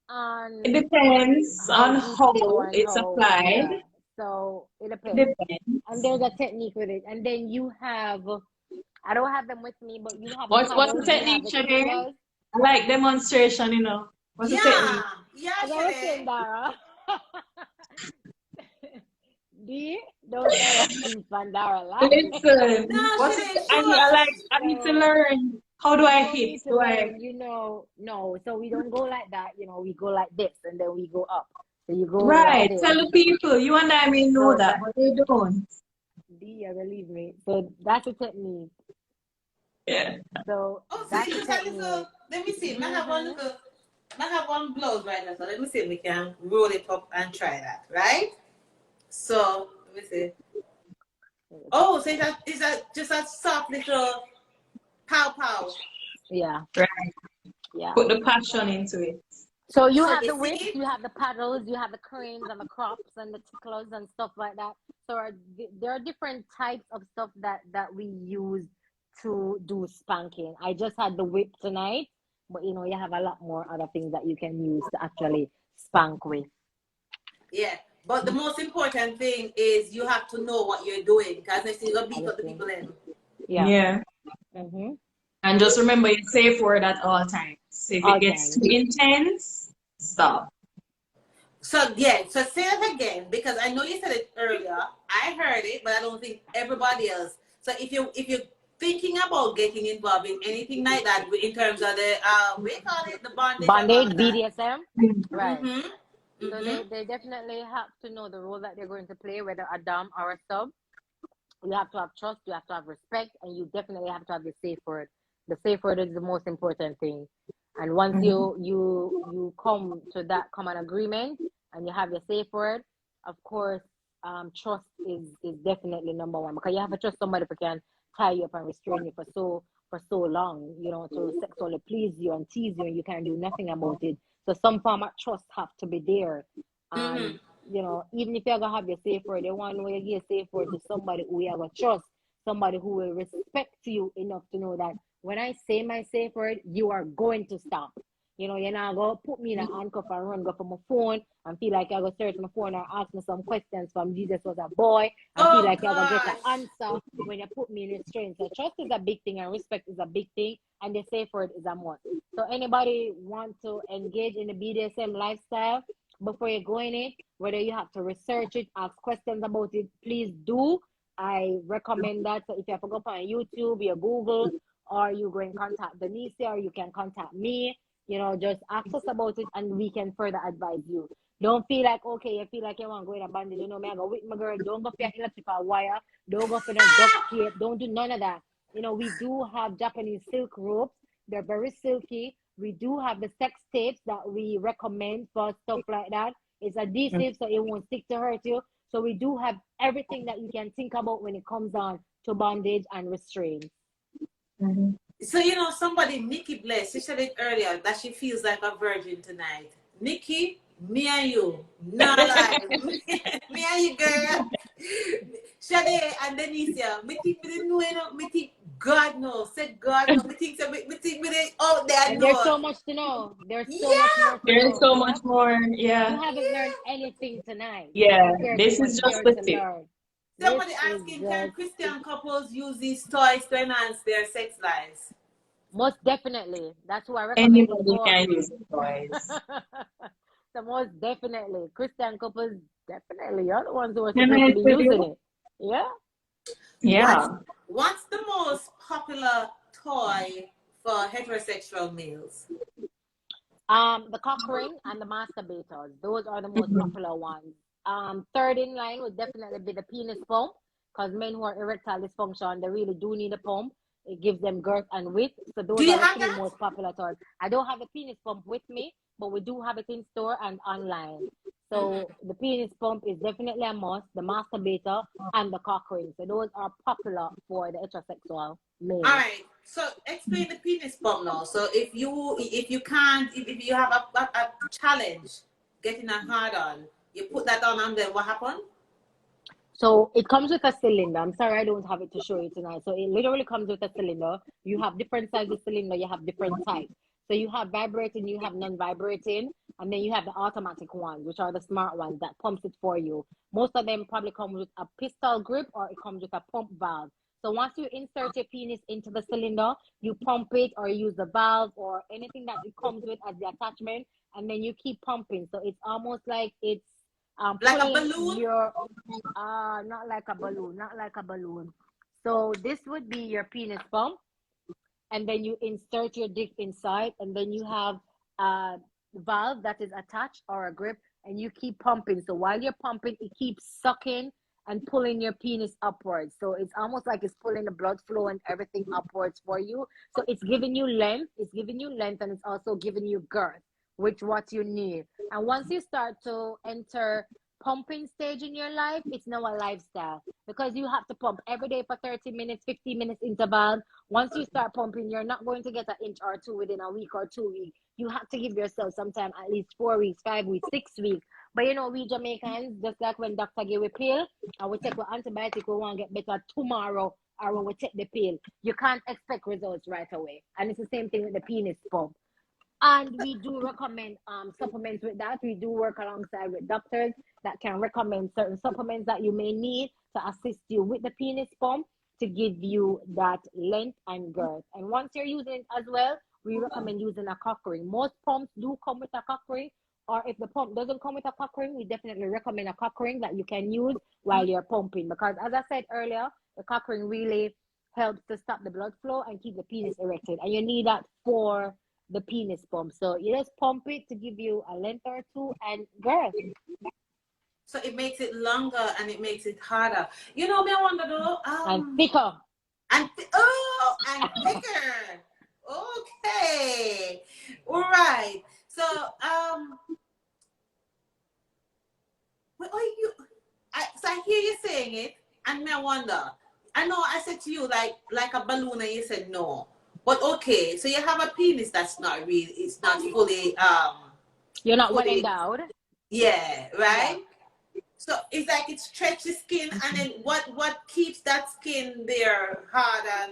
It on depends how on deep you go how and it's how, applied. yeah. So it It depends. And depends. there's a technique with it. And then you have, I don't have them with me, but you have the What's the paddles, you have technique, the Shade? ticklers. I like demonstration. What's the Yeah. technique? Yeah, As I was saying, Shade. Dara, D, don't say a Pandara lie. No, Listen, Shade, show us. I need to So learn. How do I you don't hit? need to Do I learn, no. So we don't go like that, we go like this and then we go up. So you go like right? this. Tell the people. You and I may know So that, that but they don't. D, believe me. So that's a technique. Yeah. So Oh, so that's it's a just a little. technique. Let me see. I have one Mm-hmm. little. I have one blouse right now, so let me see if we can roll it up and try that, right? So let me see. Oh, so it's a just a soft little pow pow. Yeah, Right. yeah. Put the passion into it. So you So have you the whips, see, you have the paddles, you have the cranes and the crops and the ticklers and stuff like that. So there are different types of stuff that we use to do spanking. I just had the whip tonight, but you have a lot more other things that you can use to actually spank with. yeah. But the most important thing is you have to know what you're doing, because next thing you're gonna beat up the Obviously, people in. yeah. Yeah. Mm-hmm. And just remember your safe word at all times. If it All gets too times. intense, stop. So yeah, so say it again, because I know you said it earlier. I heard it, but I don't think everybody else. So if you're thinking about getting involved in anything like that, in terms of the we call it the bondage and all Bondage, of that. BDSM, right. Mhm. So Mhm. they definitely have to know the role that they're going to play, whether a dom or a sub. You have to have trust, you have to have respect, and you definitely have to have the safe word. The safe word is the most important thing. And once Mhm. you come to that common agreement and you have your safe word, of course, trust is definitely number one, because you have to trust somebody who can tie you up and restrain you for so for so long, you know, to sexually please you and tease you, and you can't do nothing about it. So some form of trust have to be there. And you know, even if you're gonna have your safe word, they want to know you give a safe word to somebody who you have a trust, somebody who will respect you enough to know that when I say my safe word, you are going to stop. You know, you're not going to put me in a handcuff and run go for my phone and feel like you're going to search my phone or ask me some questions from Jesus was a boy and feel Oh like you're going to get gosh. an answer when you put me in restraint. So trust is a big thing and respect is a big thing, and the safe word is a must. So anybody want to engage in the BDSM lifestyle, before you go in it, whether you have to research it, ask questions about it, please do. I recommend that. So if you have to go on YouTube, you Google, or you go and contact Denise, or you can contact me. You know, just ask us about it and we can further advise you. Don't feel like, okay, you feel like you want to go in a bandage. You know, me, I go with my girl. Don't go for your electrical wire. Don't go for the duct tape. Don't do none of that. You know, we do have Japanese silk ropes. They're very silky. We do have the sex tapes that we recommend for stuff like that. It's adhesive, so it won't stick to hurt you. So we do have everything that you can think about when it comes on to bondage and restraint. So, you know, somebody, Nikki Bless, she said it earlier that she feels like a virgin tonight. Nikki, me and you, not alive. Me and you, girl. Shade and Denicia, me think me didn't know, you know, me think God knows, said God knows. Me think me they out there And know. there's so much to know. There's so much Yeah. more to There's know. so Yeah. much more. Yeah. You haven't learned anything tonight. Yeah. There's This so much is just more the to tip. learn. This Somebody is asking, can just Christian couples use these toys to enhance their sex lives? most definitely. That's who I recommend it Anybody for. can use the toys. So most definitely. Christian couples, definitely. You're the ones who are Can supposed I to be tell using you? it. Yeah. What's Yeah. what's the most popular toy for heterosexual males? The cock ring and the masturbators. Those are the most popular ones. Third in line would definitely be the penis pump, because men who are erectile dysfunction, they really do need a pump. It gives them girth and width. So Do those you are the have three that? most popular toys. I don't have the penis pump with me, but we do have it in store and online. So the penis pump is definitely a must, the masturbator and the cock ring. So those are popular for the heterosexual All male. right. So explain the penis pump now. So if you can't if you have a challenge getting a hard on, you put that on and then what happened? So it comes with a cylinder. I'm sorry, I don't have it to show you tonight. So it literally comes with a cylinder. You have different sizes cylinder. You have different types. So you have vibrating, you have non-vibrating, and then you have the automatic ones, which are the smart ones that pumps it for you. Most of them probably come with a pistol grip or it comes with a pump valve. So once you insert your penis into the cylinder, you pump it or use the valve or anything that it comes with as the attachment, and then you keep pumping. So it's almost like it's Like a pulling balloon? your not like a balloon, not like a balloon. So this would be your penis pump, and then you insert your dick inside, and then you have a valve that is attached or a grip, and you keep pumping. So while you're pumping, it keeps sucking and pulling your penis upwards. So it's almost like it's pulling the blood flow and everything upwards for you. So it's giving you length, and it's also giving you girth, which what you need. And once you start to enter pumping stage in your life, it's now a lifestyle, because you have to pump every day for 30 minutes, 15 minutes interval. Once you start pumping, you're not going to get an inch or two within a week or 2 weeks. You have to give yourself some time, at least 4 weeks, 5 weeks, 6 weeks. But you know, we Jamaicans, just like when doctor give a pill and we take an antibiotic, we want to get better tomorrow, or when we take the pill, you can't expect results right away. And it's the same thing with the penis pump. And we do recommend supplements with that. We do work alongside with doctors that can recommend certain supplements that you may need to assist you with the penis pump to give you that length and girth. And once you're using it as well, we recommend using a cock ring. Most pumps do come with a cock ring, or if the pump doesn't come with a cock ring, we definitely recommend a cock ring that you can use while you're pumping. Because as I said earlier, the cock ring really helps to stop the blood flow and keep the penis erected. And you need that for the penis pump. So you just pump it to give you a length or two and girth. So it makes it longer and it makes it harder. You know, me I wonder though. And thicker. And and thicker. Okay. All right. So what are you? So I hear you saying it, and me I wonder. I know I said to you like a balloon, and you said no. But okay, so you have a penis that's not real. It's not fully You're not well fully. endowed. Yeah, right. Yeah. So it's like it stretches skin, and then what keeps that skin there hard and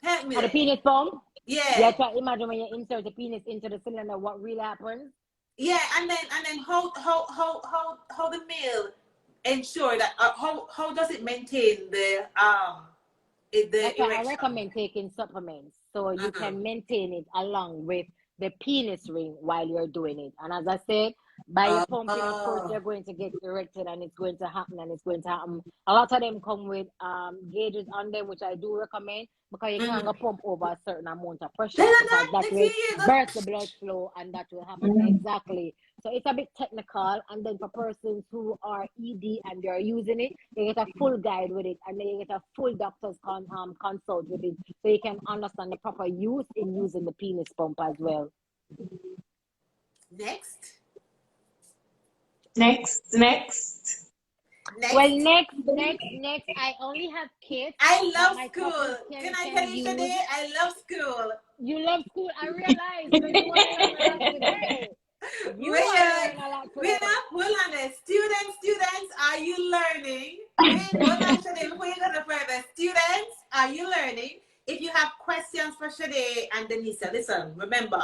help me Or the there? penis pump. Yeah, Yeah, try imagine when you insert the penis into the cylinder, what really happens? yeah, and then how the male ensure that how does it maintain That's the why I erection? recommend taking supplements so you Uh-huh. can maintain it along with the penis ring while you're doing it. And as I said, by your pumping, of course, Oh, you're going to get erected and it's going to happen and it's going to happen. A lot of them come with gauges on them, which I do recommend because you can't go mm-hmm. pump over a certain amount of No, pressure no, because no. that Next will year, go. burst the blood flow and that will happen. Exactly. So it's a bit technical. And then for persons who are ED and they're using it, you get a full guide with it and then you get a full doctor's consult with it so you can understand the proper use in using the penis pump as well. Next. Next. Well, Next. next, I only have kits I that love my school. couples Can I tell can you use. today? I love school. You love school, I realize. So you want to learn a lot today. You Wait, want to learn a lot wait today. up, hold on there. Students, are you learning? Wait, hold on, Shade, before you go no further. Students, are you learning? If you have questions for Shade and Denisa, listen, remember,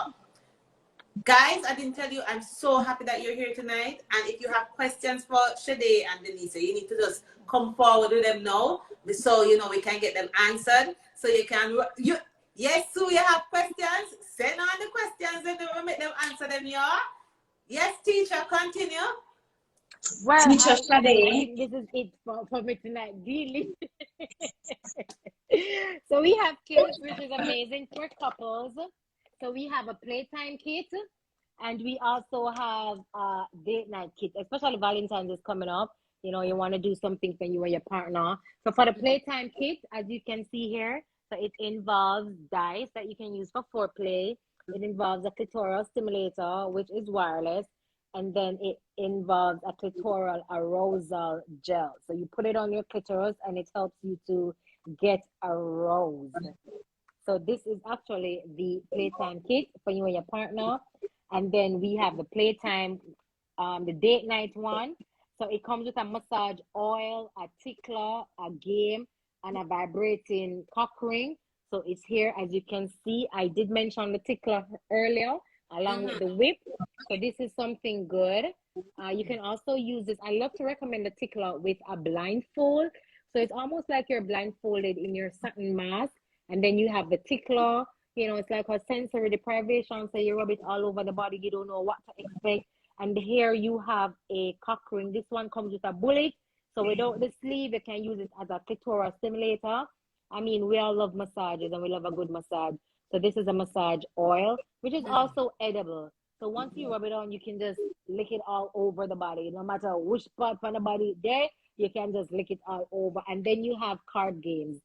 guys, I didn't tell you, I'm so happy that you're here tonight. And if you have questions for Shade and Denisa, you need to just come forward with them now. So, you know, we can get them answered. So you can, yes, Sue, you have questions? Send on the questions and we'll make them answer them, y'all. Yes, teacher, continue. Well, Teacher I Sade. think this is it for me tonight, really. So we have kits, which is amazing for couples. So we have a playtime kit, and we also have a date night kit, especially Valentine's is coming up. You know, you want to do something for you and your partner. So for the playtime kit, as you can see here, so it involves dice that you can use for foreplay. It involves a clitoral stimulator, which is wireless, and then it involves a clitoral arousal gel. So you put it on your clitoris, and it helps you to get aroused. So this is actually the playtime kit for you and your partner. And then we have the playtime, the date night one. So it comes with a massage oil, a tickler, a game, and a vibrating cock ring. So it's here, as you can see. I did mention the tickler earlier, along with the whip. So this is something good. You can also use this. I love to recommend the tickler with a blindfold. So it's almost like you're blindfolded in your satin mask. And then you have the tickler. You know, it's like a sensory deprivation. So you rub it all over the body. You don't know what to expect. And here you have a cock ring. This one comes with a bullet. So without the sleeve, you can use it as a clitoral stimulator. I mean, we all love massages and we love a good massage. So this is a massage oil, which is also edible. So once you rub it on, you can just lick it all over the body. No matter which part on the body there, you can just lick it all over. And then you have card games.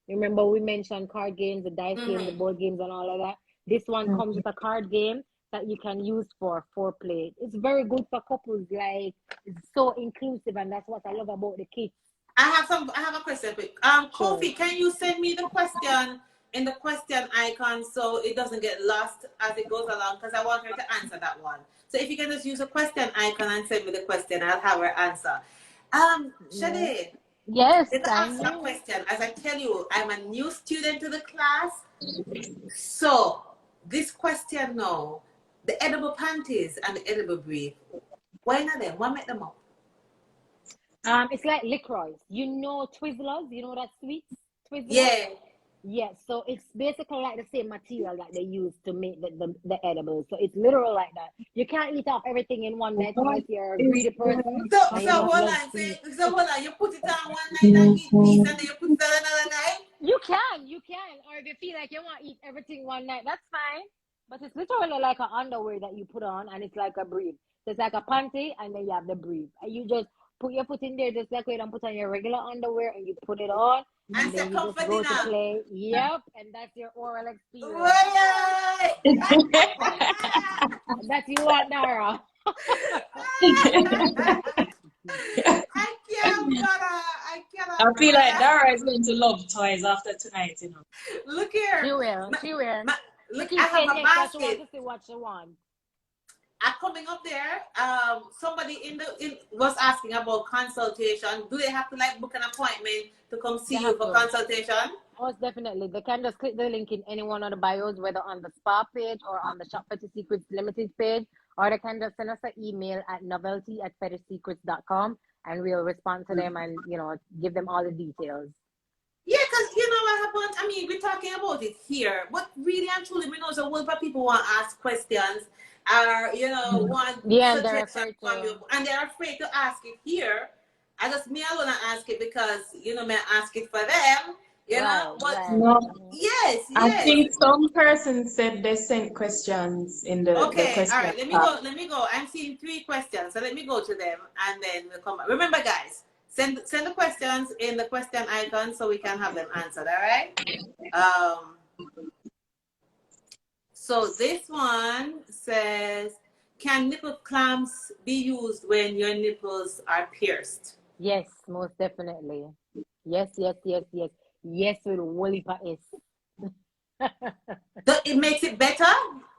Remember we mentioned card games, the dice game, the board games, and all of that. This one comes with a card game that you can use for foreplay. It's very good for couples. Like, it's so inclusive, and that's what I love about the kids. I have a question. Sure. Kofi, can you send me the question in the question icon so it doesn't get lost as it goes along? Because I want her to answer that one. So if you can just use a question icon and send me the question, I'll have her answer. Shade, Yes, let me I ask you a know. question. As I tell you, I'm a new student to the class. So this question now, the edible panties and the edible brief, why not them? What make them up? It's like licorice. You know Twizzlers? You know that sweets? Twizzlers? Yeah. Yes, so it's basically like the same material that they use to make the edibles. So it's literal like that. You can't eat off everything in one night unless you're a greedy person So and you hold just on, love sweets. so hold on. You put it on one night and eat peace, and then you put it on another night. You can. Or if you feel like you want to eat everything one night, that's fine. But it's literally like an underwear that you put on and it's like a brief. So it's like a panty and then you have the brief. And you just put your foot in there just like you don't put on your regular underwear and you put it on And and say then you come just for go to dinner. play. Yep, and that's your oral experience. Why? And that's you want, Dara. I can't, brother. I cannot I feel like Dara is going to love toys after tonight, you know. Look here. She will. Ma- She will. Look, She I keeps have saying a next because she wants basket. to see what she wants. Coming up there. Somebody was asking about consultation. Do they have to like book an appointment to come They see you have for to. consultation? Most definitely. They can just click the link in any one of the bios, whether on the spa page or on the Shop Fetish Secrets Limited page, or they can just send us an email at novelty@fetishsecrets.com and we'll respond to them and, you know, give them all the details. Yeah, because you know what happened? I mean, we're talking about it here, but really and truly, we know so well that people want to ask questions or, you know, want Yeah, and they're suggestions afraid from to. you, and they're afraid to ask it here. I just, me alone ask it because, you know, may I ask it for them, you know, Right, but right. No, yes, I yes. think some person said they sent questions in the Okay, all question right, let me tab. go. Let me go. I'm seeing 3 questions, so let me go to them and then we'll come back. Remember, guys, send the questions in the question icon so we can have them answered. All right. Um. So this one says, "Can nipple clamps be used when your nipples are pierced?" Yes, most definitely. Yes, yes, yes, yes. Yes, with Wolipa is. It makes it better.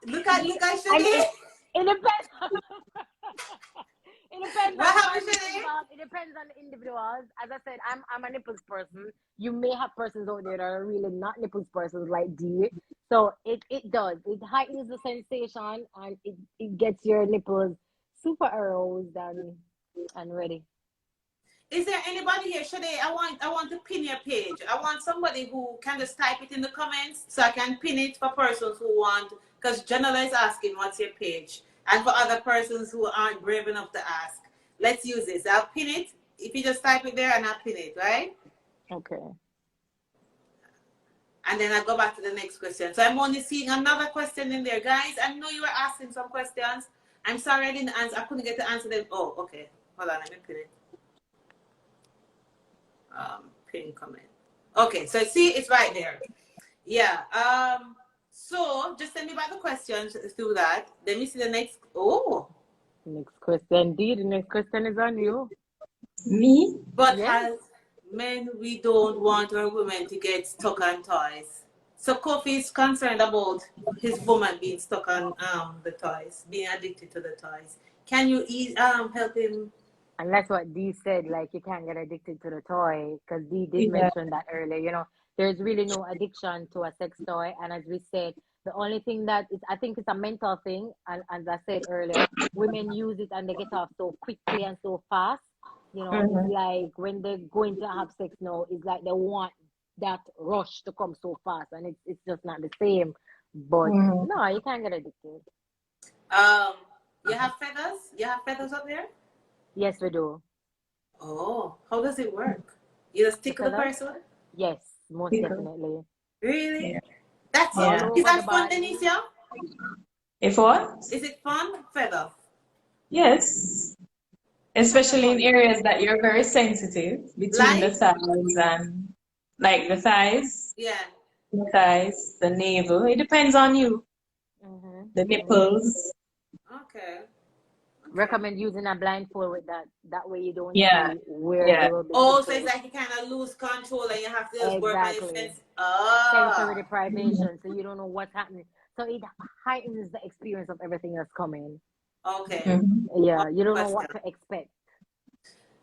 Look at And Shade. it depends. It depends What on happened, person Shade? involved. It depends on the individuals. As I said, I'm a nipples person. You may have persons out there that are really not nipples persons like D. So it does. It heightens the sensation and it gets your nipples super aroused and ready. Is there anybody here, Shade? I want to pin your page. I want somebody who can just type it in the comments so I can pin it for persons who want, because Janela is asking what's your page. And for other persons who aren't brave enough to ask. Let's use this. I'll pin it. If you just type it there and I'll pin it, right? Okay. And then I go back to the next question. So I'm only seeing another question in there. Guys, I know you were asking some questions. I'm sorry I didn't answer. I couldn't get to answer them. Oh, okay. Hold on, let me pin it. Pin comment. Okay, so see, it's right there. Yeah. So just send me back the questions through that. Let me see the next. Oh, Next question. D, the next question is on you. Me? but Yes. as men, we don't want our women to get stuck on toys. So Kofi is concerned about his woman being stuck on the toys, being addicted to the toys. Can you help him? And that's what Dee said, like you can't get addicted to the toy, because Dee did Yeah. mention that earlier. You know, there's really no addiction to a sex toy. And as we said, the only thing that is, I think it's a mental thing. And as I said earlier, women use it and they get off so quickly and so fast. You know, it's Mm-hmm. like when they're going to have sex now, it's like they want that rush to come so fast, and it's just not the same. But Mm-hmm. no, you can't get addicted. Um, you have feathers? You have feathers up there? Yes, we do. Oh, how does it work? You just The tickle the fellas? person? Yes, most definitely. Really? Yeah. That's All Yeah. is over the that fun, body. Denicia? If what? Is it fun? Feather. Yes. Kind of Especially in fun. areas that you're very sensitive between the Like? thighs and like Yeah. the thighs, the navel. It depends on you. The nipples. Okay. Okay. Recommend using a blindfold with that. That way you don't Yeah. see where Yeah. there will be Oh, so it's nipples. like you kind of lose control and you have to just work on your Exactly. sense. Sensory Ah. deprivation. So you don't know what's happening. So it heightens the experience of everything that's coming. Okay. Mhm. One Yeah, you don't know question. what to expect.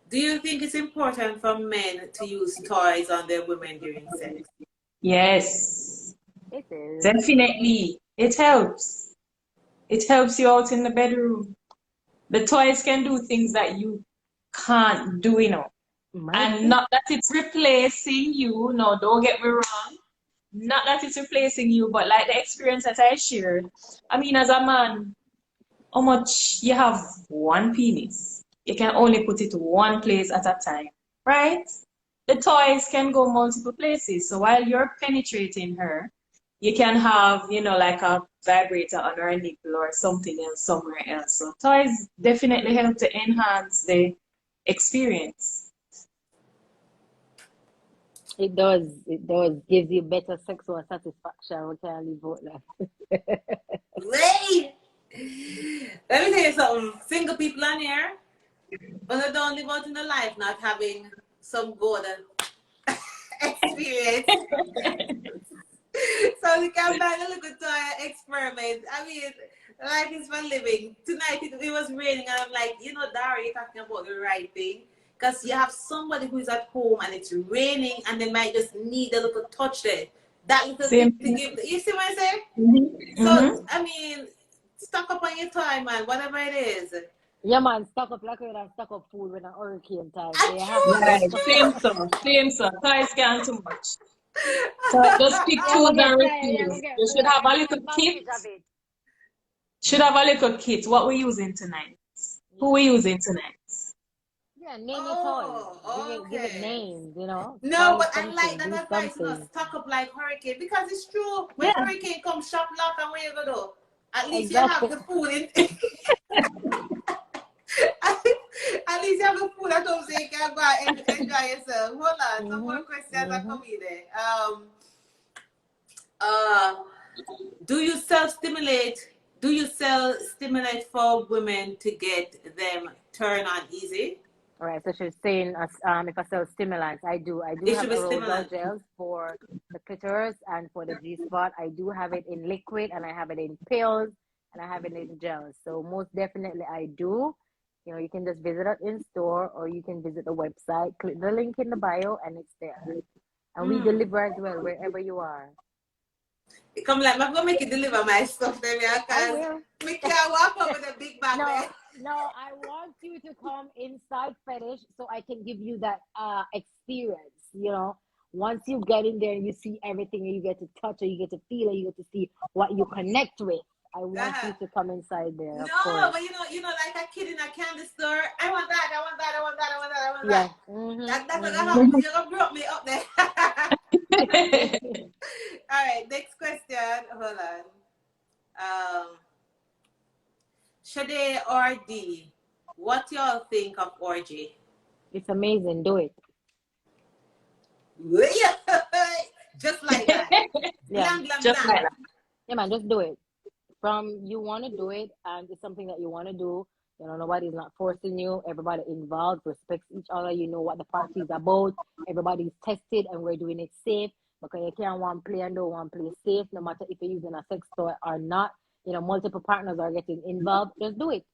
Do you think it's important for men to use toys on their women during sex? Yes. It is. Definitely. It helps. It helps you out in the bedroom. The toys can do things that you can't do, you know. And Imagine. not that it's replacing you. No, don't get me wrong. Not that it's replacing you, but like the experience that I shared. I mean, as a man, how much you have one penis? You can only put it one place at a time, right? The toys can go multiple places. So while you're penetrating her, you can have, you know, like a vibrator on her nipple or something else somewhere else. So toys definitely help to enhance the experience. It does. It does. Gives you better sexual satisfaction. We can't leave out that. Wait. Let me tell you something. Single people on here, when they don't live out in the life, not having some good experience. So we can buy a little toy experiment. I mean, life is for living. Tonight it was raining, and I'm like, you know, Dara, you're talking about the right thing. Because you have somebody who is at home and it's raining and they might just need a little touch there. That little Same. thing to give. You see what I say? Mm-hmm. So, I mean, stock up on your time, man, whatever it is. Yeah, man, stock up like when I stock up food when a hurricane time. That's They have true, to Right. that's just true. Same so. Toys can't too much. So just pick yeah, tools go get and fly, yeah, go refuse. get You should have a little kit. advantage of it. Should have a little kit. What we using tonight? Who we using tonight? Yeah, name your toys. Oh, Give it okay. names, you know. No, Find but I like something, that do advice, you know, something. stock up like hurricane because it's true. When Yeah. hurricane comes, shop lock and where you go do? At least you have Exactly. the food in. At least you have the food at home so you can go and enjoy yourself. Hold on, some more questions are coming there. Uh, do you self stimulate? Do you sell stimulate for women to get them turn on easy? All right, so she's saying if I sell stimulants, I do. I do It have should be aerosol stimulant. gels for the clitoris and for the G spot. I do have it in liquid and I have it in pills and I have it in gels. So most definitely I do. You know, you can just visit us in store or you can visit the website. Click the link in the bio and it's there. And we deliver as well wherever you are. Come like, I'm gonna make you deliver my stuff there, I because will. we can't walk up with a big bag No, there. no, I want you to come inside fetish so I can give you that experience, you know. Once you get in there and you see everything and you get to touch or you get to feel and you get to see what you connect with. I want you to come inside there, of No, course. but you know, like a kid in a candy store. I want that. I want that. I want that. I want that. I want Yeah. that. That's what happened. You're gonna brought me up there. All right, next question. Hold on. Shade or D, what y'all think of orgy? It's amazing. Do it. Just like that. Yeah. Blam, blam, Just blam. like that. Yeah, man, just do it. From you want to do it and it's something that you want to do. You know, nobody's not forcing you. Everybody involved respects each other. You know what the party is about. Everybody's tested and we're doing it safe because you can't one play and don't one play safe, no matter if you're using a sex toy or not. You know, multiple partners are getting involved. Just do it.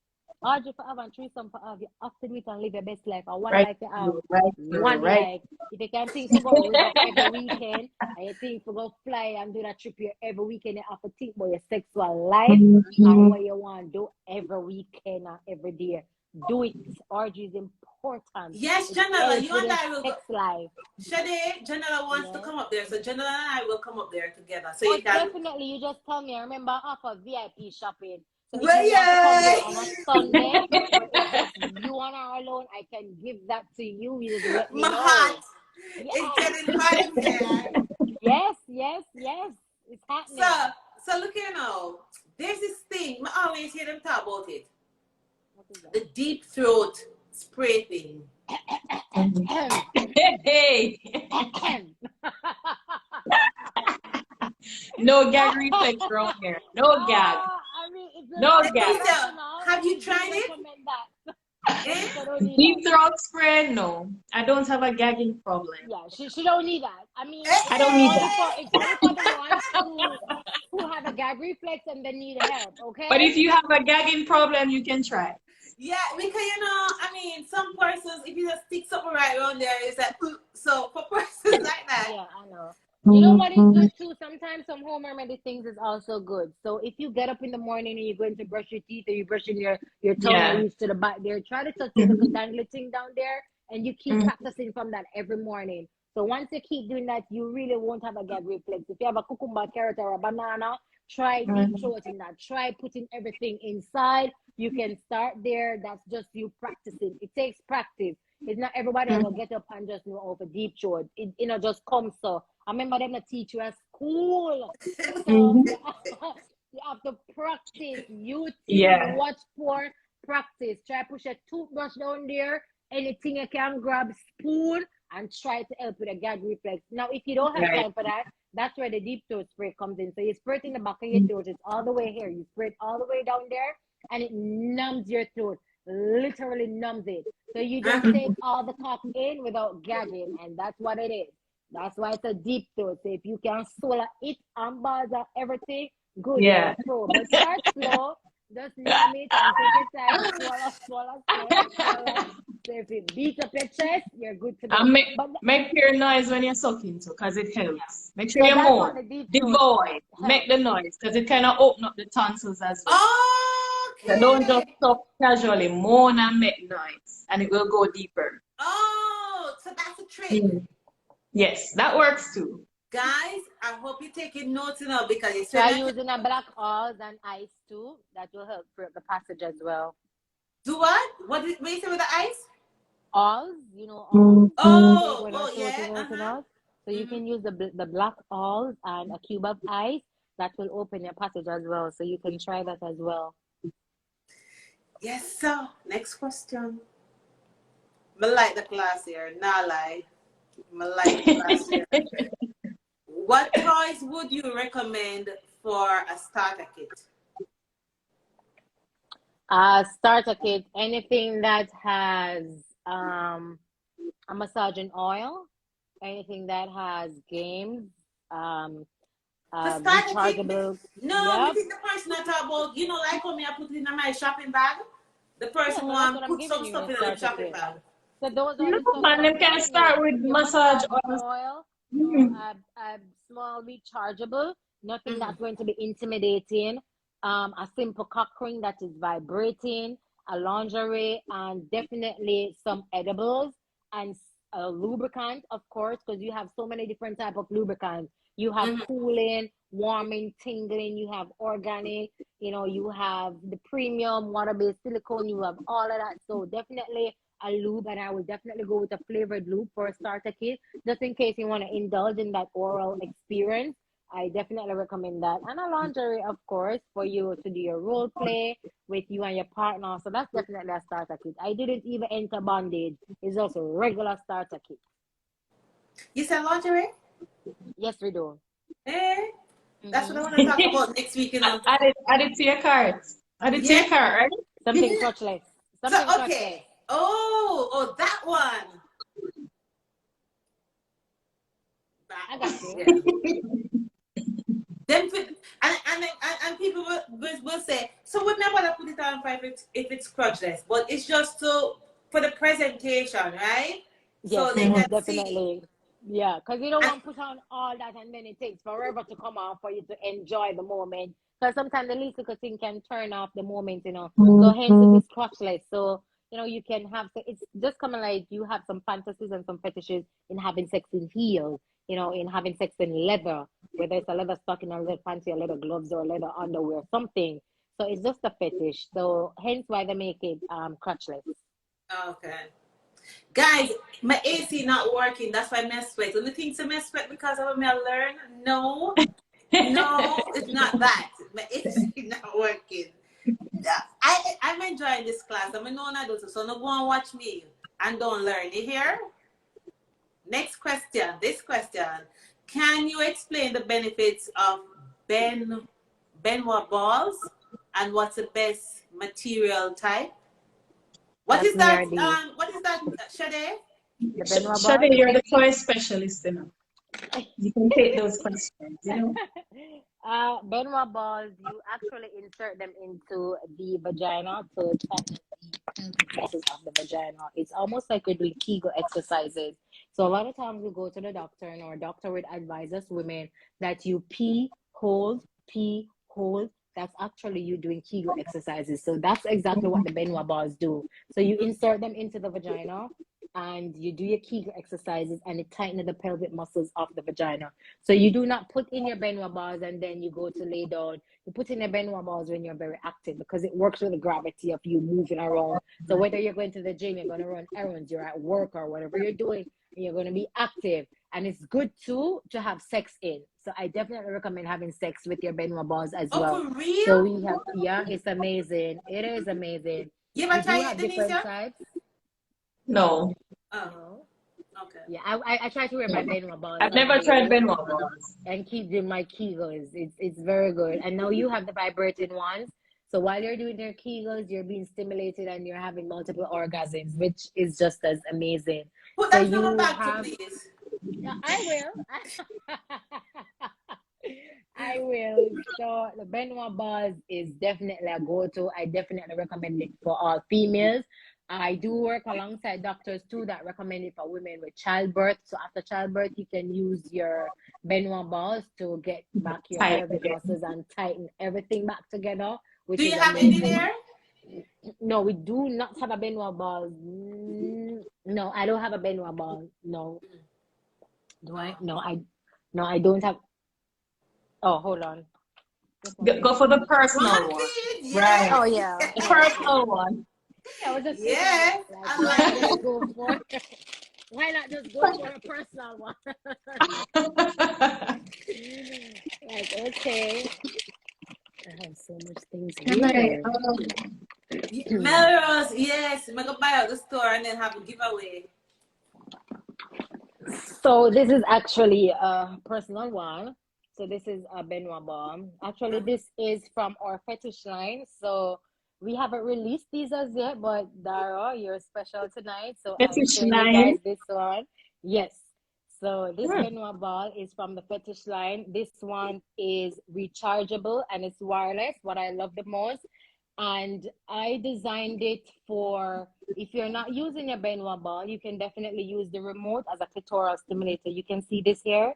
Argue for having threesome for have you have to do it and live your best life. Or one Right. life you have, Right. one Right. life. If you can think to go river every weekend, and you think to go fly and do that trip here every weekend, you have to think about your sexual life and what you want to do every weekend and every day. Do it. Orgy is important. Yes, It Janela, helps you with and your I will go. sex life. Shade, Janela wants to Yeah. come up there, so Janela and I will come up there together, so Oh, you can. definitely. You just tell me. I remember I offer VIP shopping. So if Well, you want to come there yeah. on a Sunday where it's just you and I alone, I can give that to you. You just let me My heart know. Yes. is getting hot in here. Yes, yes, yes. It's So, happening. look here now. There's this thing. I always hear them talk about it. What is that? The deep throat spray thing. Hey. No gag reflex around here. No gag. I mean, if you're No that gag. professional, Have you we do tried it? recommend that. Eh? I don't need Deep that. throat spray? No. I don't have a gagging problem. Yeah, she don't need that. I mean, Eh, I don't need that. it's only for the ones who have a gag reflex and they need help. Okay. But if you have a gagging problem, you can try. Yeah, because I mean, some persons, if you just stick something right around there, it's like, so for persons like that. Yeah, I know. You know what is good too? Sometimes some home remedy things is also good. So if you get up in the morning and you're going to brush your teeth or you're brushing your tongue or Yeah. reach to the back there, try to touch the little dangly thing down there and you keep practicing from that every morning. So once you keep doing that, you really won't have a gag reflex. If you have a cucumber, carrot, or a banana, try deep throating that. Try putting everything inside. You can start there. That's just you practicing. It takes practice. It's not everybody will get up and just know over deep throat. It just comes so. I remember them to teach you at school. So you have to practice. YouTube, Yeah. watch for practice. Try push a toothbrush down there. Anything you can grab, spoon, and try to help with a gag reflex. Now, if you don't have Right. time for that, that's where the deep throat spray comes in. So you spray it in the back of your throat. It's all the way here. You spray it all the way down there, and it numbs your throat. Literally numbs it. So you just take all the cock in without gagging, and that's what it is. That's why it's a deep throat. So if you can swallow it and balls and everything, good, you're Yeah. a pro. But start slow, just name it and take your time, swallow, swallow, swallow, swallow. So if it beats up your chest, you're good to go. And But make your noise when you're sucking too, because it yeah, helps. Make sure so you that's what moan. the deep The throat voice. Make helps. the noise, because it kind of open up the tonsils as well. So don't just Okay. suck casually. Moan and make noise, and it will go deeper. Oh, so that's a trick. Mm. Yes, that works too. Guys, I hope you're taking notes now because it's when Try I using a black oils and ice too. That will help for the passage as well. do what? What did you say with the ice? Oils, you know, oils. Oh, When our oh throat yeah. is open Uh-huh. out. So you can use the black oils and a cube of ice. That will open your passage as well. So you can try that as well. Yes, sir. Next question. I like the class here. Nah lie. I like the class here. What toys would you recommend for a starter kit? Starter kit, anything that has a massaging oil, anything that has games, um, For starter kit, rechargeable. no, me Yep. think the person I talk about, you know, like how me I put it in my shopping bag. The Yeah, person so that's want what I'm put some giving you in stuff a in the starter shopping kit. bag. So those are No, the stuff that man, them I'm can giving you. start with Your massage massaging oils. oil, Mm. a small rechargeable, nothing Mm-hmm. that's going to be intimidating. A simple cock ring that is vibrating, a lingerie, and definitely some edibles and a lubricant, of course, because you have so many different type of lubricants. You have Mm-hmm. cooling, warming, tingling. You have organic. You know, you have the premium water-based silicone. You have all of that. So definitely a lube, and I will definitely go with a flavored lube for a starter kit, just in case you want to indulge in that oral experience. I definitely recommend that. And a lingerie, of course, for you to do your role play with you and your partner. So that's definitely a starter kit. I didn't even enter bondage. It's just a regular starter kit. You said lingerie? Yes, we do. Eh? That's what I want to talk Mm-hmm. about next week, you know. Add it to your cart. Add it to Yeah. your cart, right? Something crotchless. So Something crotchless. okay. Oh, that one. I got you. Yeah. Then and people will say, so we never gonna put it on if it's crotchless, but it's just for the presentation, right? Yes, So they Mhm. can see. definitely. Yeah, because you don't And want to put on all that and then it takes forever to come off for you to enjoy the moment. Because sometimes the least little thing can turn off the moment, you know. So hence it is crotchless. So, you know, you can have, it's just kind of like you have some fantasies and some fetishes in having sex in heels, you know, in having sex in leather, whether it's a leather stocking or leather panty or leather gloves or leather underwear, something. So it's just a fetish. So hence why they make it crotchless. okay. Guys, my AC not working. That's why I sweat. Only thing to me sweat because of me I learn. No, no, it's not that. My AC not working. I'm enjoying this class. I'm a known adult, so no go and watch me and don't learn. You hear? Next question. This question. Can you explain the benefits of Ben Benoit balls and what's the best material type? What That's is me that? or D. What is that, Shade? The Benoit Shade, ball. you're the toy specialist, you know. You can take those questions, you know. Benoit balls, you actually insert them into the vagina to tighten the muscles of the vagina. It's almost like we're doing Kegel exercises. So a lot of times we go to the doctor, and our doctor would advise us women that you pee, hold. That's actually you doing Kegel exercises. So that's exactly what the Benoit balls do. So you insert them into the vagina and you do your Kegel exercises and it tightens the pelvic muscles of the vagina. So you do not put in your Benoit balls and then you go to lay down. You put in your Benoit balls when you're very active because it works with the gravity of you moving around. So whether you're going to the gym, you're going to run errands, you're at work or whatever you're doing, and you're going to be active. And it's good too to have sex in. So I definitely recommend having sex with your Benoit balls as Oh, well. for So real? we have, yeah, it's amazing. It is amazing. You We ever do try it, have different Denisha? types. No, Oh, No. okay. Yeah, I try to wear my Benoit balls I've on a never tried daily Benoit balls. and keep doing my Kegels. It's very good. And now you have the vibrating ones. So while you're doing your Kegels, you're being stimulated and you're having multiple orgasms, which is just as amazing. Put So that number you back to have please. Yeah, I will. I will. So the Benoit bars is definitely a go-to. I definitely recommend it for all females. I do work alongside doctors too that recommend it for women with childbirth. So after childbirth, you can use your Benoit balls to get back your Type pelvic again. muscles and tighten everything back together, Do which is you have any amazing. there? No, we do not have a Benoit ball. No, I don't have a Benoit ball. No. Do I? Oh. No, I don't have. Oh, hold on. Just one Go second. for the Let me check. personal One one. please, Right. yes. Oh yeah. The All right. personal one. Yeah, I was just thinking of it. Yes, Like, I why not like just it. go for why not just go for a personal one? Like, okay. I have so much things Can I, here. Melrose, yes. I'm gonna buy out the store and then have a giveaway. So this is actually a personal one. So this is a Benoit balm. Actually, this is from our fetish line. So we haven't released these as yet, but Dara, you're special tonight. So I'm fetish showing you line? guys this one. Yes. So this Hmm. Benoit ball is from the fetish line. This one is rechargeable and it's wireless, what I love the most. And I designed it for if you're not using your Benoit ball, you can definitely use the remote as a clitoral stimulator. You can see this here.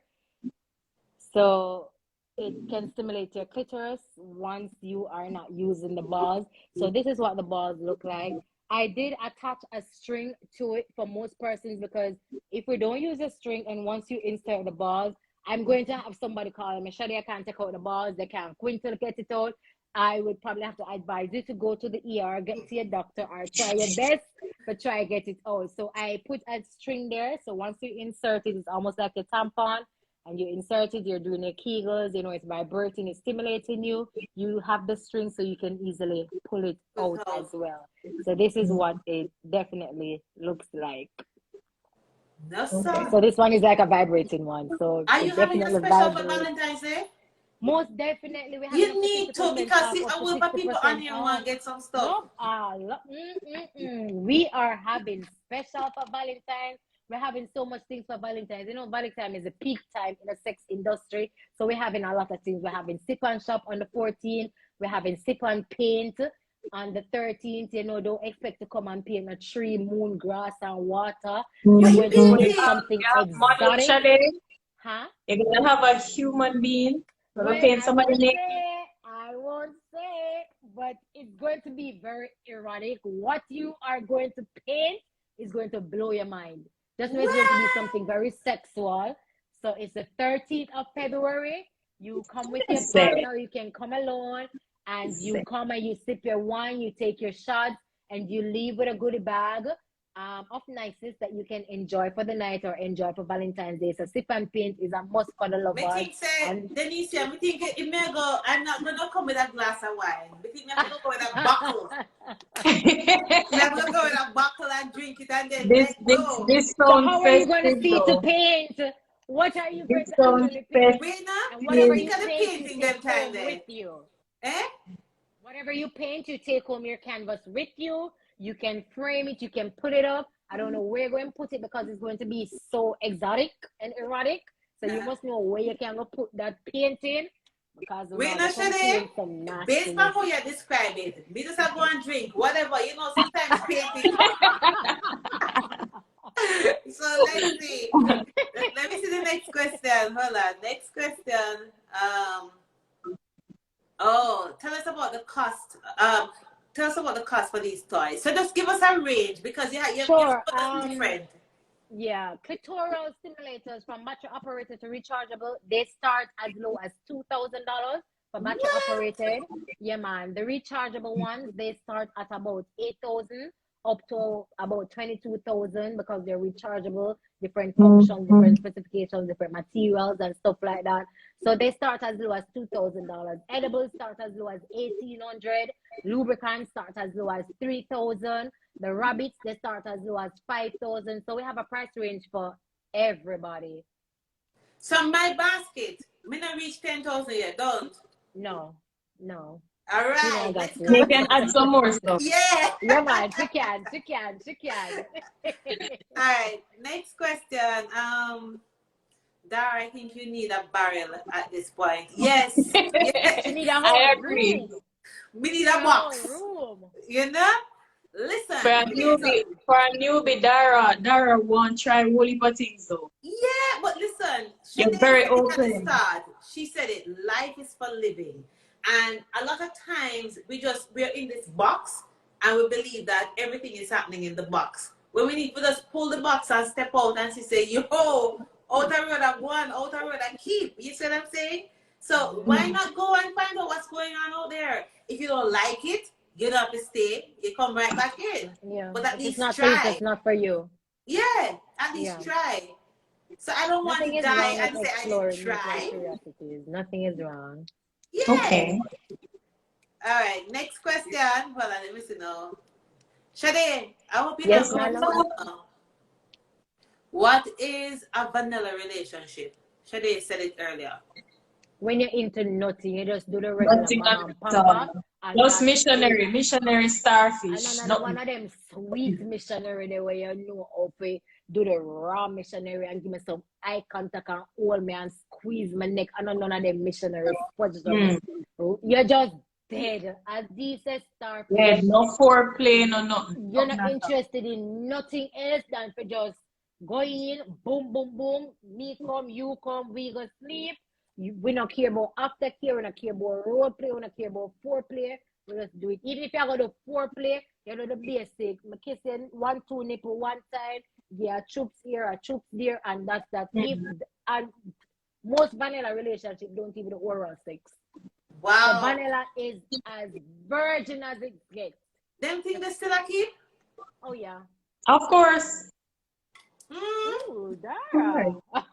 So it can stimulate your clitoris once you are not using the balls. So this is what the balls look like. I did attach a string to it for most persons because if we don't use a string and once you insert the balls, I'm going to have somebody call me, Shadi, I can't take out the balls, they can't quint to get it out. I would probably have to advise you to go to the ER, get to your doctor, or try your best but try get it out. So I put a string there. So once you insert it, it's almost like a tampon and you insert it, you're doing your kegels, you know, it's vibrating, it's stimulating you. You have the string so you can easily pull it out as well. So this is what it definitely looks like. No, Okay. sir. So this one is like a vibrating one. So Are you it having a definitely special for vibrates. Valentine's Day? Most definitely, we're having You up to need to 50% because off, see, up a to whole of people on 60% here off. want to get some stuff. Nope. We are having special for Valentine's. We're having so much things for Valentine's. You know, Valentine is a peak time in the sex industry. So we're having a lot of things. We're having sip and shop on the 14th. We're having sip and paint on the 13th. You know, don't expect to come and paint a tree, moon, grass, and water. You're What you going to put it painting? something You have model, exotic. Shade. Huh? You're gonna have a human being. Gonna Well, paint somebody naked. I won't say, but it's going to be very erotic. What you are going to paint is going to blow your mind. Just know it's going to be What? something very sexual. So it's the 13th of February. You come with your Say, partner, you can come alone, and you say. come and you sip your wine, you take your shots, and you leave with a goodie bag of niceness that you can enjoy for the night or enjoy for Valentine's Day. So sip and paint is a must for the Me lovers. think say And Denise, me think it may go. I'm not gonna come with a glass of wine. Me think I'm gonna go with a buckle. Me I'm gonna go with a buckle and drink it and then this let this go. this so sound how are you going to festive see to though. paint? What are you going This to sound actually paint? Wait now, And what whatever think you of the paint, you painting them take time home there? with you. Eh? Whatever you paint, you take home your canvas with you. You can frame it, you can put it up. I don't know where you're going to put it because it's going to be so exotic and erotic. So you must know where you can go put that painting because we're Wait going to now, come Shade. seeing some Based on nastiness. how you describe it, me just have go and drink, whatever, you know, sometimes painting. So let's see. Let me see the next question. Hold on. Next question. Oh, tell us about the cost. Tell us about the cost for these toys. So just give us a range because your Sure. stuff is different. Yeah, clitoral stimulators from battery operated to rechargeable, they start as low as $2,000 for battery What? operated. Yeah, man. The rechargeable ones, they start at about 8,000 up to about 22,000 because they're rechargeable, different functions, different specifications, different materials and stuff like that. So they start as low as $2,000. Edibles start as low as 1,800. Lubricants start as low as 3,000. The rabbits, they start as low as 5,000. So we have a price range for everybody. So my basket, me not reach 10,000 yet. Don't. No, no. All You know I right, got let's You go. can you. add some more stuff. Yeah. Yeah, man. She can. She can. She can. All right. Next question. Dara, I think you need a barrel at this point. Yes. Yes. You need a whole I agree. room. We You need need a a whole box. room. You know? Listen. Okay, so For a newbie, Dara won't try whole heap of things though. yeah, but listen, You're Shade very said it at the open. start. She said it, life is for living. And a lot of times we're in this box and we believe that everything is happening in the box. When we need to just pull the box and step out and she say, yo, outer road I one, outer road I keep. You see what I'm saying? So why Mm. not go and find out what's going on out there? If you don't like it, you don't have to stay. You come right back in. Yeah. But at If it's least not for you, try. it's not for you. Yeah, at least Yeah. try. So I don't want Nothing to is die wrong with and say I didn't exploring mutual try. curiosities. Nothing is wrong. Yeah. Okay. All right. Next question. Hold on. Let me see now. Shade, I hope you're not Yes, going Hello? ma'am. to. What is a vanilla relationship? Shade said it earlier. When you're into nothing, you just do the regular Nothing mama and at all. papa, and Just that's it. missionary And starfish. another one Nothing. of them sweet missionary the way you know how to do the raw missionary and give me some eye contact and hold me and squeeze my neck. And none of them missionaries fudge Mm. You're just dead. As these says Yeah, starfish, no foreplay, no nothing. you're Nothing not at all. interested in nothing else than for just go in, boom, boom, boom, me come, you come, we go sleep. We don't care about aftercare, we don't care about role play, we don't care about foreplay. We just do it. Even if you're going to foreplay, you know the basic. My kissing one, two nipple one side, yeah, chups here, a chups there, and that's that. If Mm. and most vanilla relationship don't even oral sex. So Wow. vanilla is as virgin as it gets. Them thing they still a keep? Oh yeah. Of course. Mm. Ooh, Right. Dara.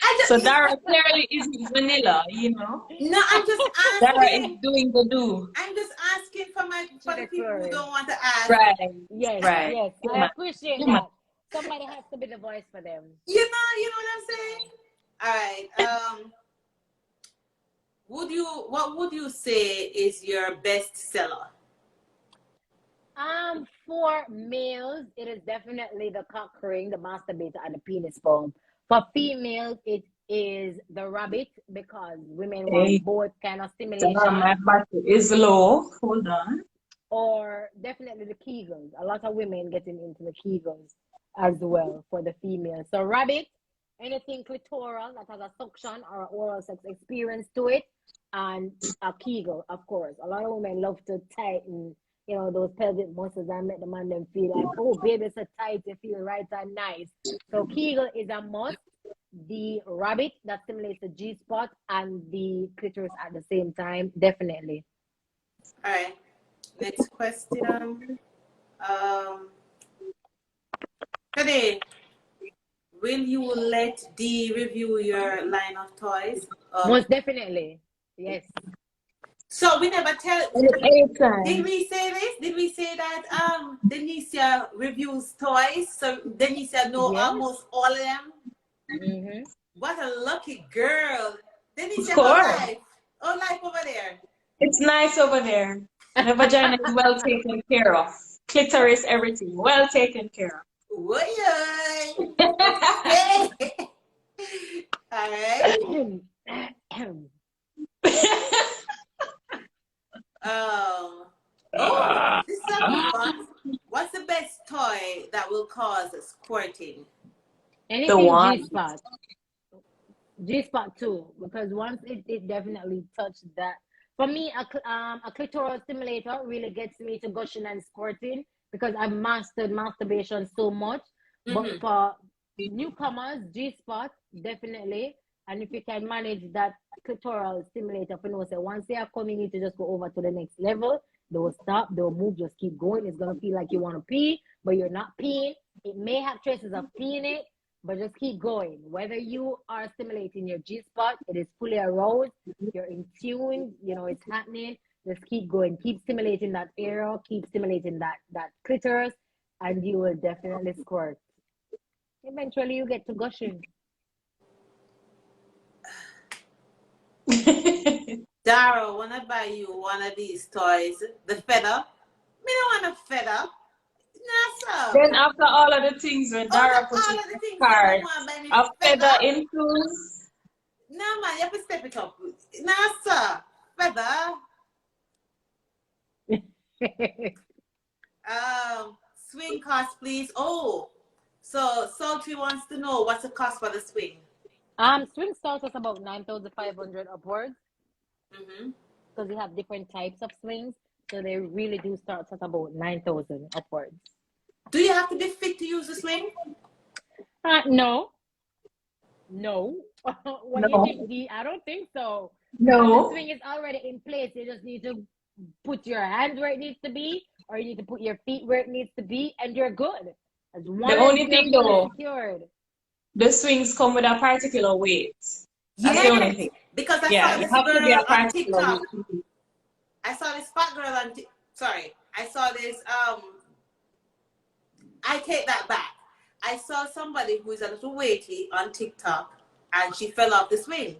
I So just, Dara clearly isn't vanilla, you know. no, I'm just Dara is asking. doing the do. I'm just asking She's for the people who exploring. don't want to ask. Right. Yes, Right. yes. Yeah, I man. appreciate Yeah, man. that. Somebody has to be the voice for them. You know what I'm saying? All right. What would you say is your best seller? For males, it is definitely the cock ring, the masturbator, and the penis foam. For females, it is the rabbit because women want Hey, both kind of Dara, stimulation, my battery is low. Hold on. or definitely the Kegels. A lot of women getting into the Kegels as well for the females. So rabbit, anything clitoral that has a suction or oral sex experience to it, and a Kegel, of course. A lot of women love to tighten, those pelvic muscles and make the man them feel like, oh, baby, so tight, you feel right and nice. So Kegel is a must. The rabbit that stimulates the G spot and the clitoris at the same time, definitely. All right. Next question. Today, will you let D review your line of toys? Most definitely. Yes. So we never tell. Did Anytime. we say this? Did we say that Denicia reviews toys? So Denicia know Yes. almost all of them. Mm-hmm. What a lucky girl. Of Denicia, how course. life? How life over there? It's nice over there. The vagina is well taken care of. Clitoris, everything. Well taken care Woy! of. Okay. All right. Oh, this is a good one. What's the best toy that will cause squirting? The Anything G one. spot. G spot too, because once it definitely touched that. For me, a clitoral stimulator really gets me to gushing and squirting because I've mastered masturbation so much. But Mm-hmm. for newcomers, G spot definitely, and if you can manage that clitoral stimulator, for no say once they are coming, you need to just go over to the next level. They will stop, they will move, just keep going. It's gonna feel like you want to pee, but you're not peeing. It may have traces of peeing it, but just keep going. Whether you are stimulating your G spot, it is fully aroused, you're in tune, it's happening. Just keep going, keep stimulating that area, keep stimulating that clitoris, and you will definitely squirt. Eventually, you get to gushing. Dara, wanna buy you one of these toys? The feather? Me don't want a feather. No, Then after all of the things when Dara put all in of the the things say card, no more by me a feather. feather influence. No man, you have to step it up. No, sir. Feather. Swing cost, please. Oh, so Sultry wants to know what's the cost for the swing. Swing starts at about 9,500 upwards Mm-hmm. because we have different types of swings. So they really do start at about 9,000 upwards. Do you have to be fit to use the swing? No. What do you No. think? I don't think so. Because the No. swing is already in place. You just need to put your hands where it needs to be, or you need to put your feet where it needs to be, and you're good. As long The as only you're thing fully though, secured. the swings come with a particular weight. That's the only Yes, thing. because I Yeah, saw you this have to be girl a on particular TikTok. weight. I saw this fat girl on sorry. I saw this I take that back. I saw somebody who is a little weighty on TikTok and she fell off the swing.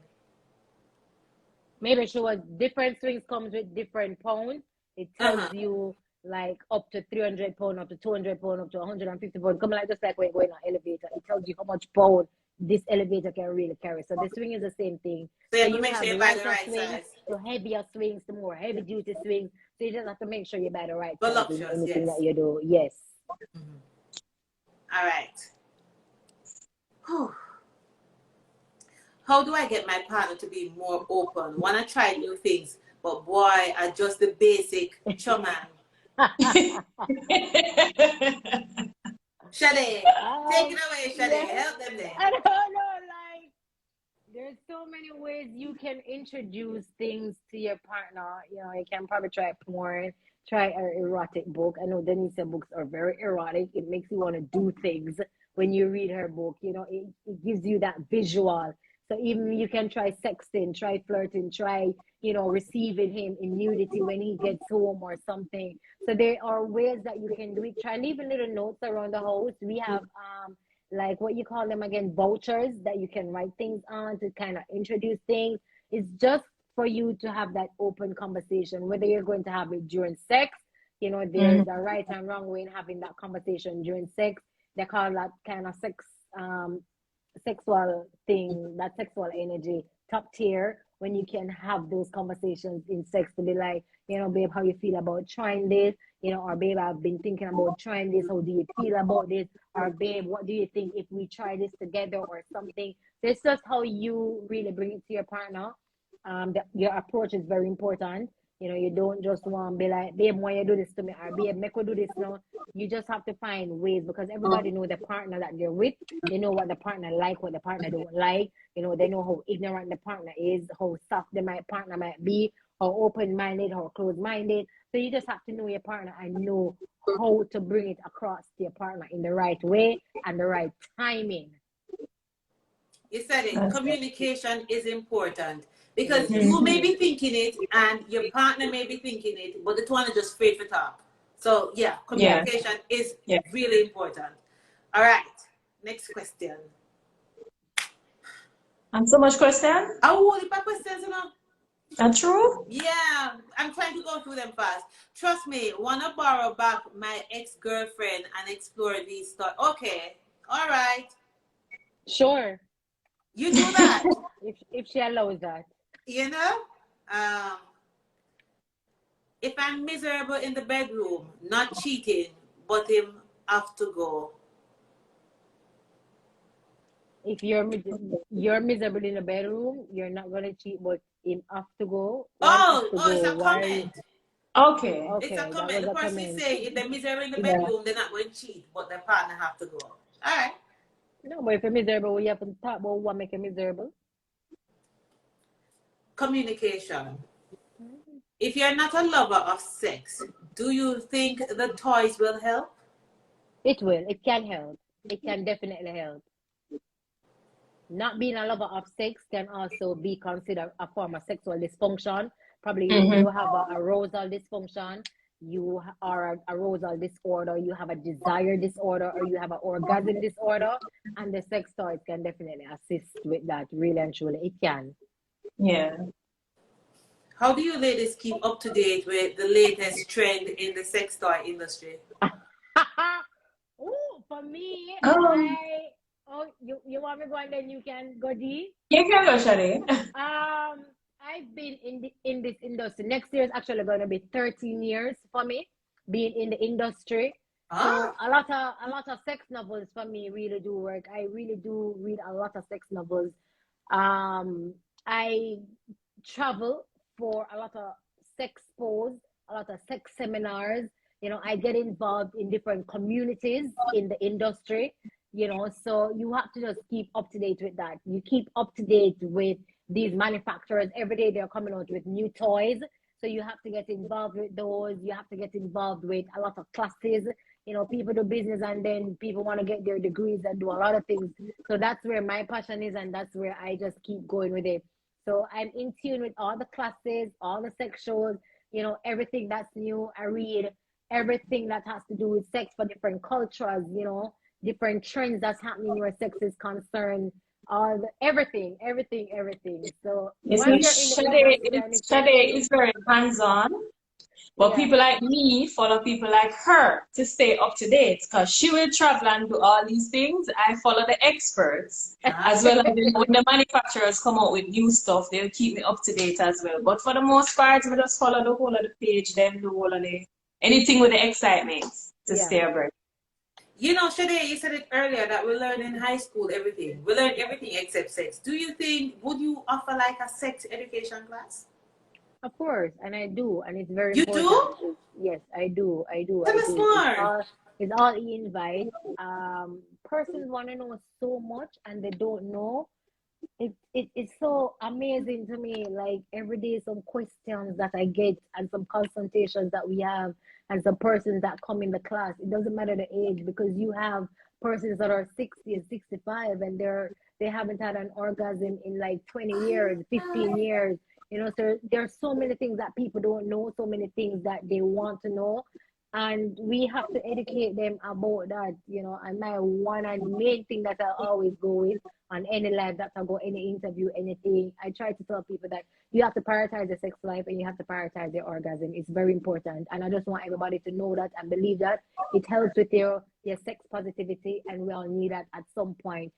Maybe she was different swings comes with different pounds. It tells you like up to 300 pounds, up to 200 pounds, up to 150 pounds. Come like just like when going on elevator, it tells you how much pound this elevator can really carry. So the swing is the same thing. So you So have to you make sure have you buy the lighter right swings size. to heavier swings to more heavy duty swings. So you just have to make sure you buy the right size in Voluptuous, anything yes. that you do. Yes. All right. Whew. How do I get my partner to be more open? Want to try new things, but boy, I just the basic chuman. Shade, take it away, Shade. Yeah. Help them there. I don't know, like there's so many ways you can introduce things to your partner. You know, you can probably try porn, try an erotic book. I know Denise books are very erotic. It makes you want to do things when you read her book. You know, it gives you that visual. So even you can try sexting, try flirting, try, you know, receiving him in nudity when he gets home or something. So there are ways that you can do it. Try leaving little notes around the house. We have like what you call them again, vouchers that you can write things on to kind of introduce things. It's just for you to have that open conversation, whether you're going to have it during sex. You know, there's a right and wrong way in having that conversation during sex. They call that kind of sexual thing, that sexual energy, top tier, when you can have those conversations in sex to be like, you know, babe, how you feel about trying this? You know, or babe, I've been thinking about trying this. How do you feel about this? Or babe, what do you think if we try this together or something? So it's just how you really bring it to your partner. Your approach is very important. You know, you don't just want to be like, babe, why you do this to me? Or babe, make we do this now. You just have to find ways because everybody know the partner that they're with. They know what the partner like, what the partner don't like. You know, they know how ignorant the partner is, how soft partner might be, how open-minded, how closed-minded. So you just have to know your partner and know how to bring it across to your partner in the right way and the right timing. You said it. Communication is important because you may be thinking it and your partner may be thinking it, but the two are just afraid for talk. So yeah, communication is really important. All right, next question. And so much question? Oh, the questions, you know. That's true? Yeah, I'm trying to go through them fast. Trust me, wanna borrow back my ex-girlfriend and explore these stuff. Okay, all right. Sure. You do that. if she allows that. You know? If I'm miserable in the bedroom, not cheating, but him have to go. If you're miserable in the bedroom, you're not gonna cheat, but him have to go. Why have to It's go? a Why? comment. Okay. It's a Okay, that comment. was The a person is comment. saying if they're miserable in the Yeah. bedroom, they're not going to cheat, but their partner have to go. All right. No, but if you're miserable, you have to talk about what make you miserable. Communication. If you're not a lover of sex, do you think the toys will help? It will. It can help. It can definitely help. Not being a lover of sex can also be considered a form of sexual dysfunction. Probably you have a arousal dysfunction, you are an arousal disorder, you have a desire disorder, or you have an orgasm disorder, and the sex toys can definitely assist with that. Really and truly, it can. Yeah. How do you ladies keep up to date with the latest trend in the sex toy industry? for me, Oh, you want me to go and then you can go D? you can go, Shade. I've been in this industry. Next year is actually going to be 13 years for me being in the industry. So Ah, a lot of sex novels for me really do work. I really do read a lot of sex novels. I travel for a lot of sex pos, a lot of sex seminars. I get involved in different communities in the industry. So you have to just keep up to date with that. You keep up to date with these manufacturers. Every day they're coming out with new toys. So you have to get involved with those. You have to get involved with a lot of classes. People do business and then people want to get their degrees and do a lot of things. So that's where my passion is, and that's where I just keep going with it. So I'm in tune with all the classes, all the sex shows, everything that's new. I read everything that has to do with sex for different cultures, different trends that's happening where sex is concerned, all the everything. So You once see, you're in the industry and it's your Shade thing, is very hands-on. But yeah, people like me follow people like her to stay up to date because she will travel and do all these things. I follow the experts ah. as well as when the manufacturers come out with new stuff, they'll keep me up to date as well. But for the most part, we just follow the whole of the page, then the whole of the anything with the excitement to yeah. stay abreast. Shade, you said it earlier that we learn in high school everything. We learn everything except sex. Do you think, would you offer like a sex education class? Of course, and I do, and it's very You important. do? Yes, I do, I do, Tell I us do. It's more. all it's all invite. Persons want to know so much and they don't know. It's so amazing to me. Like every day, some questions that I get and some consultations that we have, and some persons that come in the class. It doesn't matter the age because you have persons that are 60 and 65 and they haven't had an orgasm in like 20 years, 15 years. So there's so many things that people don't know, so many things that they want to know. And we have to educate them about that. And my one and main thing that I always go with on any live that I go, any interview, anything. I try to tell people that you have to prioritize the sex life and you have to prioritize the orgasm. It's very important. And I just want everybody to know that and believe that it helps with your sex positivity, and we all need that at some point.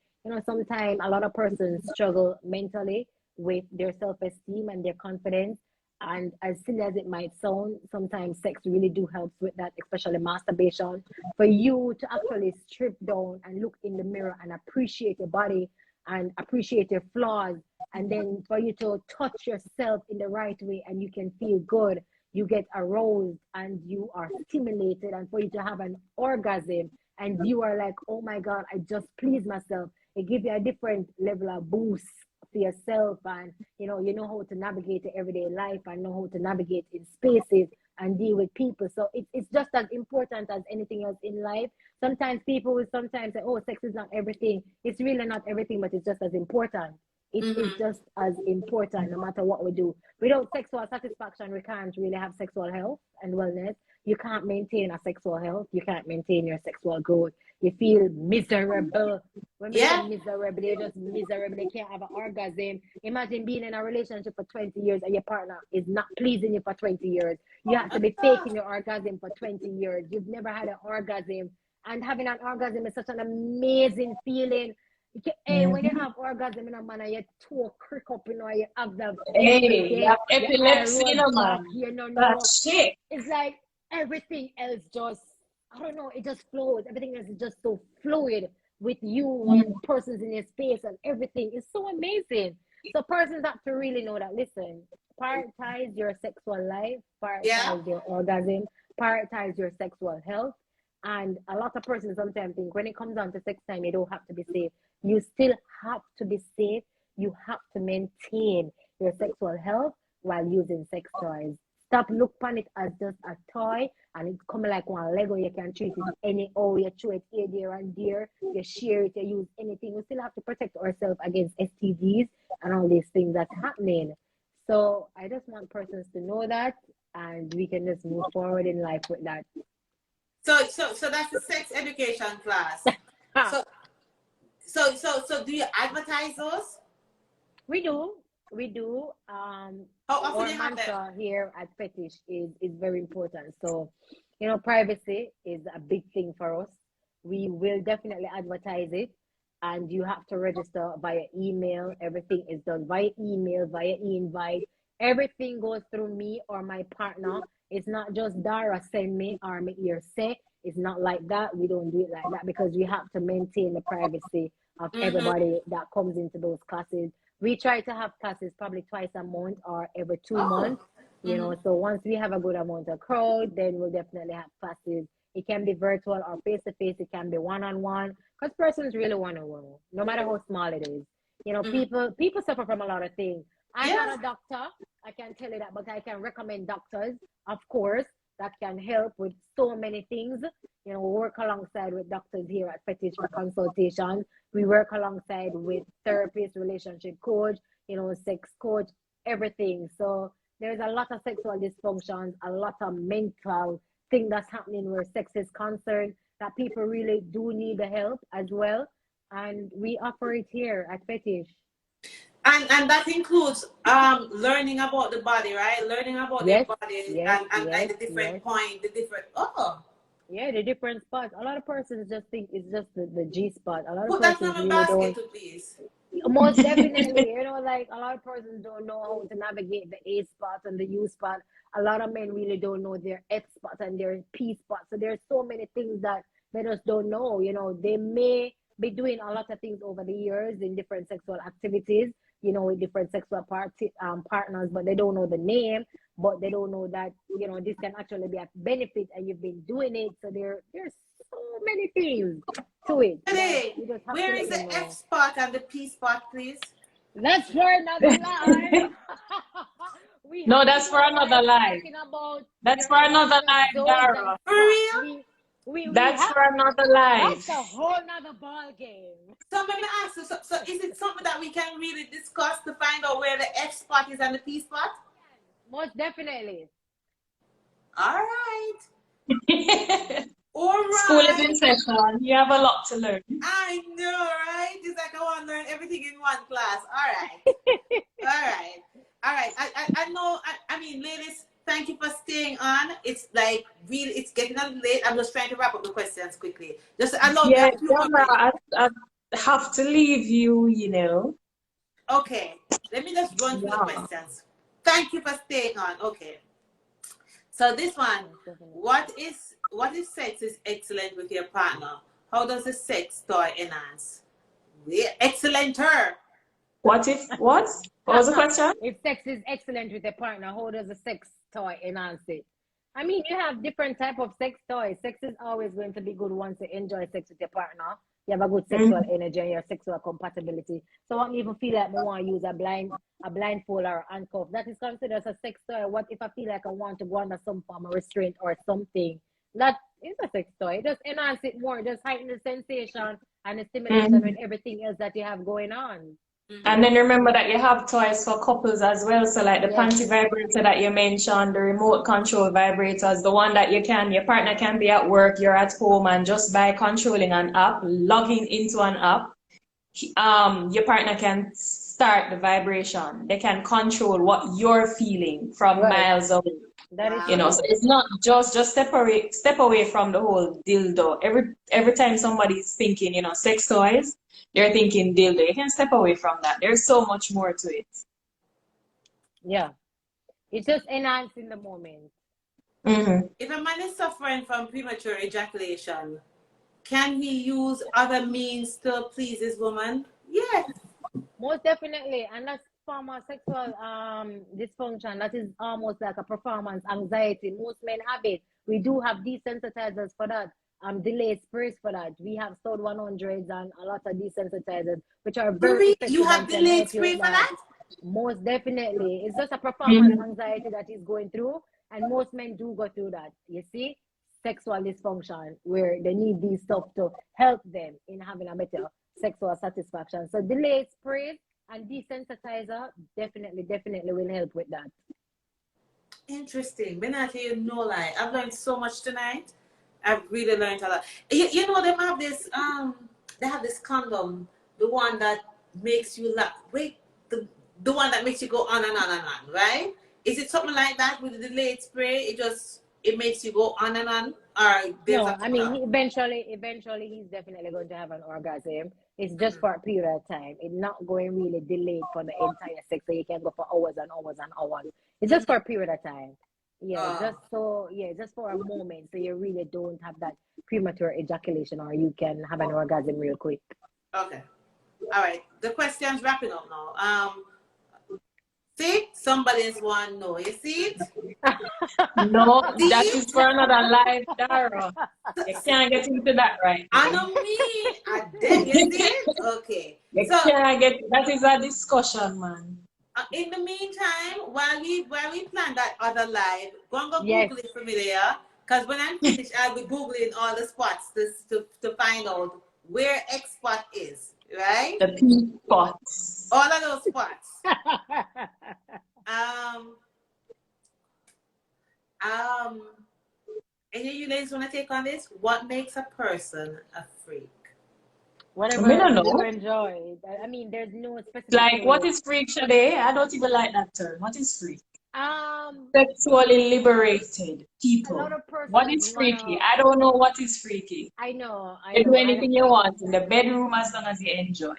Sometimes a lot of persons struggle mentally with their self-esteem and their confidence. And as silly as it might sound, sometimes sex really do helps with that, especially masturbation. For you to actually strip down and look in the mirror and appreciate your body and appreciate your flaws, and then for you to touch yourself in the right way and you can feel good, you get aroused and you are stimulated, and for you to have an orgasm and you are like, oh my God, I just pleased myself. It gives you a different level of boost for yourself, and you know how to navigate the everyday life and know how to navigate in spaces and deal with people. So it's just as important as anything else in life. Sometimes people will sometimes say, oh, sex is not everything. It's really not everything, but it's just as important. It is Mm-hmm. just as important no matter what we do. Without sexual satisfaction, we can't really have sexual health and wellness. You can't maintain a sexual health. You can't maintain your sexual growth. You feel miserable. When we say Yeah. miserable, they're just miserable. They can't have an orgasm. Imagine being in a relationship for 20 years and your partner is not pleasing you for 20 years. You have to be faking your orgasm for 20 years. You've never had an orgasm. And having an orgasm is such an amazing feeling. Hey, when you have orgasm in a man and your toe crick up, you have the Hey, you death, have your eye epilepsy, roll back, man. That no. shit. It's like everything else just, I don't know, it just flows. Everything else is just so fluid with you and persons in your space and everything. It's so amazing. So persons have to really know that, listen, prioritize your sexual life, Yeah. prioritize your orgasm, prioritize your sexual health. And a lot of persons sometimes think when it comes down to sex time, you don't have to be safe. You still have to be safe. You have to maintain your sexual health while using sex toys. Stop look upon it as just a toy and it come like one Lego. You can treat it any how you throw it here, there, and there. You share it, you use anything. We still have to protect ourselves against STDs and all these things that's happening. So I just want persons to know that, and we can just move forward in life with that. So that's the sex education class. So so do you advertise those? We do. We do. How often do Our you have them? mantra here at Fetish is very important. So, privacy is a big thing for us. we will definitely advertise it, and you have to register via email. Everything is done via email, via e-invite. Everything goes through me or my partner. It's not just Dara send me or me here say. It's not like that. We don't do it like that because we have to maintain the privacy of Mm-hmm. everybody that comes into those classes. We try to have classes probably twice a month or every two Oh. months. Mm-hmm. So once we have a good amount of crowd, then we'll definitely have classes. It can be virtual or face to face. It can be one on one because persons really want to know, no matter how small it is. Mm-hmm. People suffer from a lot of things. I'm Yeah. not a doctor, I can tell you that, but I can recommend doctors, of course, that can help with so many things. Work alongside with doctors here at Fetish for consultations. We work alongside with therapists, relationship coach, sex coach, everything. So there's a lot of sexual dysfunctions, a lot of mental thing that's happening where sex is concerned that people really do need the help as well. And we offer it here at Fetish. And that includes learning about the body, right? Learning about the Yes, body yes, and like yes, the different yes. point, the different Yeah, the different spots. A lot of persons just think it's just the G spot. A lot of put that in persons my really basket don't. too, please. Most definitely, like a lot of persons don't know how to navigate the A spot and the U spot. A lot of men really don't know their F spot and their P spot. So there's so many things that they just don't know. They may be doing a lot of things over the years in different sexual activities, with different sexual partners, but they don't know the name, but they don't know that, this can actually be a benefit and you've been doing it. So there's so many things to it that Hey, you just have to where let is them the F know. spot and the P spot, please? That's for another live. We No, have to that's do for a another live life. talking about That's your for another erogenous life, zones and Dara. For spots. real? We That's have for another that's life. a whole nother ball game. So let me ask you, so is it something that we can really discuss to find out where the F spot is and the P spot? Most definitely. All right. All School is in right. session. You have a lot to learn. I know, right? It's like I want to learn everything in one class. All right. All right. All right. I know, I mean, ladies, thank you for staying on. It's like really, it's getting a little late. I'm just trying to wrap up the questions quickly. Just allow me a Yeah, few more Dara, minutes. I have to leave you. Okay. Let me just run through the Yeah. questions. Thank you for staying on. Okay. So this one, Most definitely. what if sex is excellent with your partner? How does the sex toy enhance? Yeah, excellenter. What? What was the question? If sex is excellent with a partner, how does a sex toy enhance it? I mean, you have different type of sex toys. Sex is always going to be good once you enjoy sex with your partner. You have a good sexual Mhm. energy and your sexual compatibility. So what even feel like I want to use a blindfold or a handcuff? That is considered as a sex toy. What if I feel like I want to go under some form of restraint or something? That is a sex toy. It just enhance it more, just heighten the sensation and the stimulation with Mhm. everything else that you have going on. And Mm-hmm. then remember that you have toys for couples as well. So like the Yes. panty vibrator that you mentioned, the remote control vibrators, the one that your partner can be at work, you're at home, and just by controlling an app, logging into an app, your partner can start the vibration. They can control what you're feeling from Right. miles away. That is Wow. So true. it's not just step away from the whole dildo. Every time somebody's thinking, sex toys, they're thinking dildo. You can step away from that. There's so much more to it. Yeah. It's just enhancing the moment. Mm-hmm. If a man is suffering from premature ejaculation, can he use other means to please his woman? Yes. Most definitely. And that's form of sexual dysfunction. That is almost like a performance anxiety. Most men have it. We do have desensitizers for that. Delayed sprays for that. We have stud 100s and a lot of desensitizers, which are very Marie, you effective have and can delayed help you spray with for that. that? Most definitely. It's just a performance Mm-hmm. anxiety that he's going through. And most men do go through that. You see? Sexual dysfunction, where they need these stuff to help them in having a better sexual satisfaction. So delayed sprays and desensitizer definitely will help with that. Interesting. When I tell you no lie, I've learned so much tonight. I've really learned a lot. You know, they have this condom, the one that makes you laugh. Wait, the one that makes you go on and on and on, right? Is it something like that with the delayed spray? It just it makes you go on and on, or there's a No, I mean, cutoff? eventually, he's definitely going to have an orgasm. It's just for a period of time. It's not going really delayed for the entire sex, so you can go for hours and hours and hours. It's just for a period of time. Yeah, just for a moment, so you really don't have that premature ejaculation, or you can have an orgasm real quick. Okay. All right. The question's wrapping up now. See, somebody's one no. You see it? No, See that it? is for another live, Dara. You can't get into that right I now. know me. I did. You see it? Okay. You So can't get, that is a discussion, man. in the meantime, while we plan that other live, go and go Yes. Google it for me there. Because when I'm finished, I'll be Googling all the spots to find out where X spot is. Right? The P spots. All of those spots. Any of you ladies want to take on this? What makes a person a freak? Whatever I don't you know. enjoy. I mean, there's no specific Like, what way. is freak today? I don't even like that term. What is freak? Um, Sexually liberated a people. lot of What persons is freaky? wanna. I don't know what is freaky. I know, You do and anything you want in the bedroom as long as you enjoy.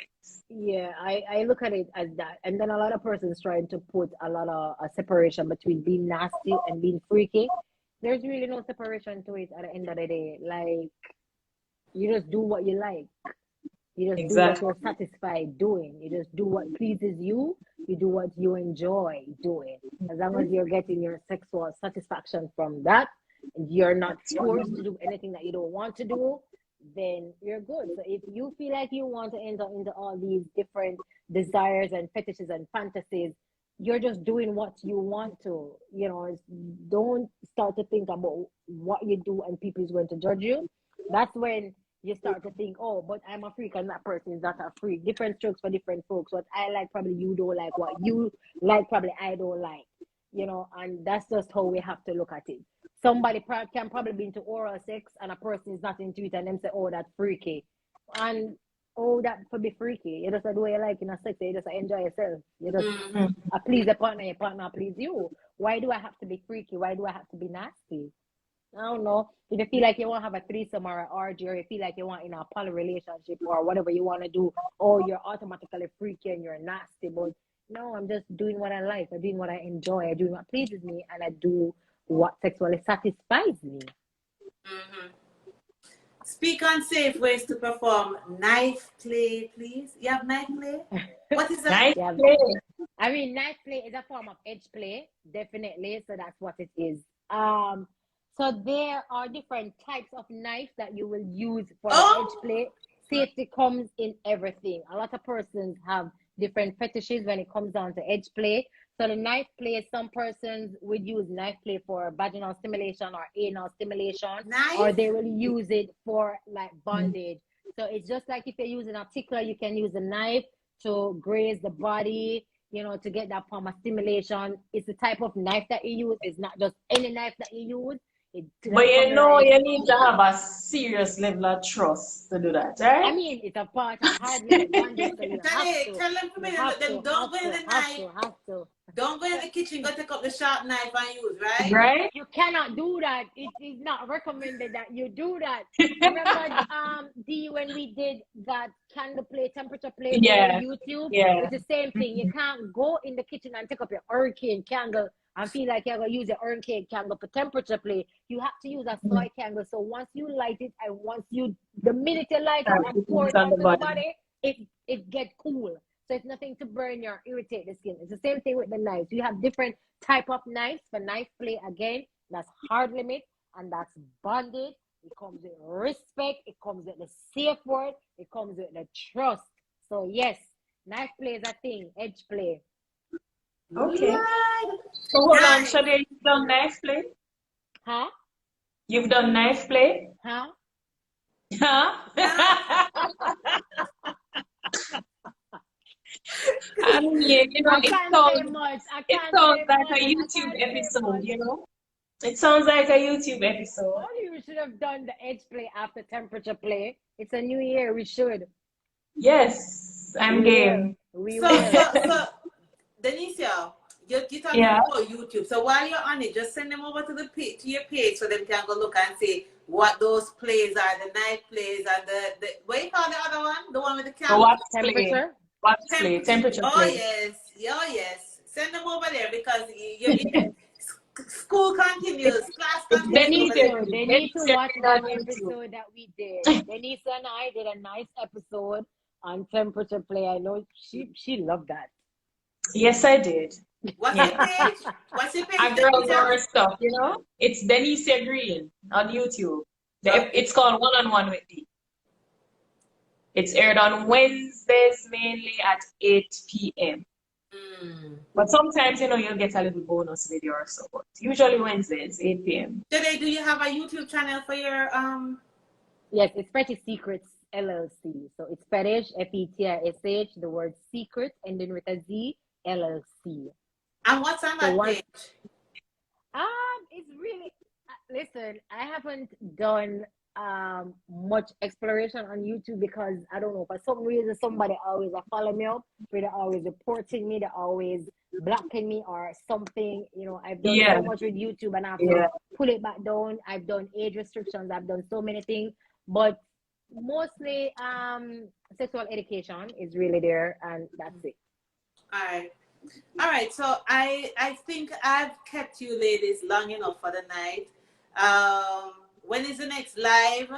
yeah, I look at it as that, and then a lot of persons trying to put a lot of a separation between being nasty and being freaky. There's really no separation to it at the end of the day. Like, you just do what you like. You just do what Exactly. you're satisfied doing. You just do what pleases you. You do what you enjoy doing. As long as you're getting your sexual satisfaction from that, and you're not forced to do anything that you don't want to do, then you're good. So if you feel like you want to enter into all these different desires and fetishes and fantasies, you're just doing what you want to. Don't start to think about what you do and people is going to judge you. That's when you start to think, oh, but I'm a freak and that person is not a freak. Different strokes for different folks. What I like, probably you don't like. What you like, probably I don't like. And that's just how we have to look at it. Somebody can probably be into oral sex and a person is not into it, and them say, oh, that's freaky. And oh, that could be freaky. You just do what you like in a sex, you just enjoy yourself. You just please the partner, your partner please you. Why do I have to be freaky? Why do I have to be nasty? I don't know. If you feel like you want to have a threesome or an orgy, or you feel like you want in a poly relationship or whatever you want to do, or you're automatically freaky and you're nasty. But no, I'm just doing what I like. I'm doing what I enjoy. I'm doing what pleases me, and I do what sexually satisfies me. Speak on safe ways to perform knife play, please. You have knife play? What is that? Knife play. I mean, knife play is a form of edge play, definitely. So that's what it is. So there are different types of knives that you will use for edge play. Safety comes in everything. A lot of persons have different fetishes when it comes down to edge play. So the knife play, some persons would use knife play for vaginal stimulation or anal stimulation, or they will use it for like bondage. So it's just like if you're using a tickler, you can use a knife to graze the body, to get that form of stimulation. It's the type of knife that you use. It's not just any knife that you use. But you need to have a serious level of trust to do that, right? I mean, it's a part of hard limit bondage, so you have to. Tell them for me, don't go in the knife. Don't go in the kitchen, go take up the sharp knife and use, right? Right? You cannot do that. It is not recommended that you do that. Remember, D, when we did that candle play, temperature play on YouTube? It's the same thing. You can't go in the kitchen and take up your hurricane candle and feel like you're going to use your hurricane candle for temperature play. You have to use a soy candle. So once you light it, and the minute you light it and pour it onto the body, it gets cool. So it's nothing to burn or irritate the skin. It's the same thing with the knives. You have different type of knives for knife play. Again, that's hard limit and that's bonded. It comes with respect. It comes with the safe word. It comes with the trust. So yes, knife play is a thing. Edge play. Okay. So hold on, Shade, you've done knife play? Huh? You've done knife play? Huh? Huh? I mean, it sounds like a YouTube episode, It sounds like a YouTube episode. Only we should have done the edge play after temperature play. It's a new year. We should. Yes, I'm game. So, Denicia, you're talking Yeah. about YouTube. So while you're on it, just send them over to to your page so they can go look and see what those plays are, the night plays and the what you call the other one? The one with the The camera. wax play. Temperature. Wax play. Temperature Oh play. yes, oh yes. Send them over there because school continues, class It's continues over Denise. there. So they need to Denise watch on that YouTube. episode that we did. Denise and I did a nice episode on temperature play. I know she loved that. Yes, I did. What's Yeah. your page? What's your page, A girl Denisa? door stuff, you know? It's Denise Green on YouTube. Okay. It's called One on One with D. It's aired on Wednesdays mainly at 8 p.m. Mm. But sometimes, you know, you'll get a little bonus video or so. But usually Wednesdays, 8 p.m. Today, do you have a YouTube channel for your Yes, it's Fetish Secrets LLC. So it's Fetish FETISH, the word secret, ending with a Z LLC. and what's on that page? It's really listen. I haven't done much exploration on YouTube because I don't know, for some reason somebody always follow me up, they're always reporting me, they're always blocking me or something. You know, I've done so much with YouTube and I have to pull it back down. I've done age restrictions, I've done so many things, but mostly sexual education is really there, and that's it. All right. So I think I've kept you ladies long enough for the night. When is the next live?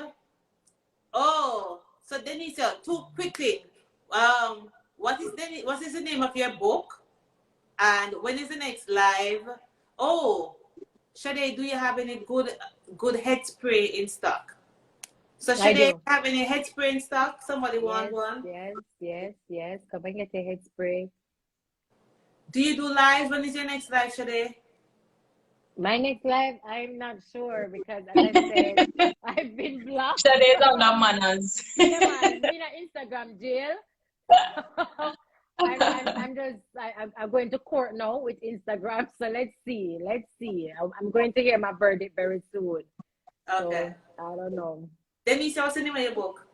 Oh, so Denise, too quickly. What is the name of your book? And when is the next live? Oh, Sade, do you have any good head spray in stock? So Sade, have any head spray in stock? Somebody want one? Yes. Come and get a head spray. Do you do live? When is your next live, Sade? My next live, I'm not sure because, as I said, I've been blocked. Sade's on the manners. Yeah, man, me in Instagram jail. I'm going to court now with Instagram. So let's see. I'm going to hear my verdict very soon. Okay. So, I don't know. Denise, what's the name of your book?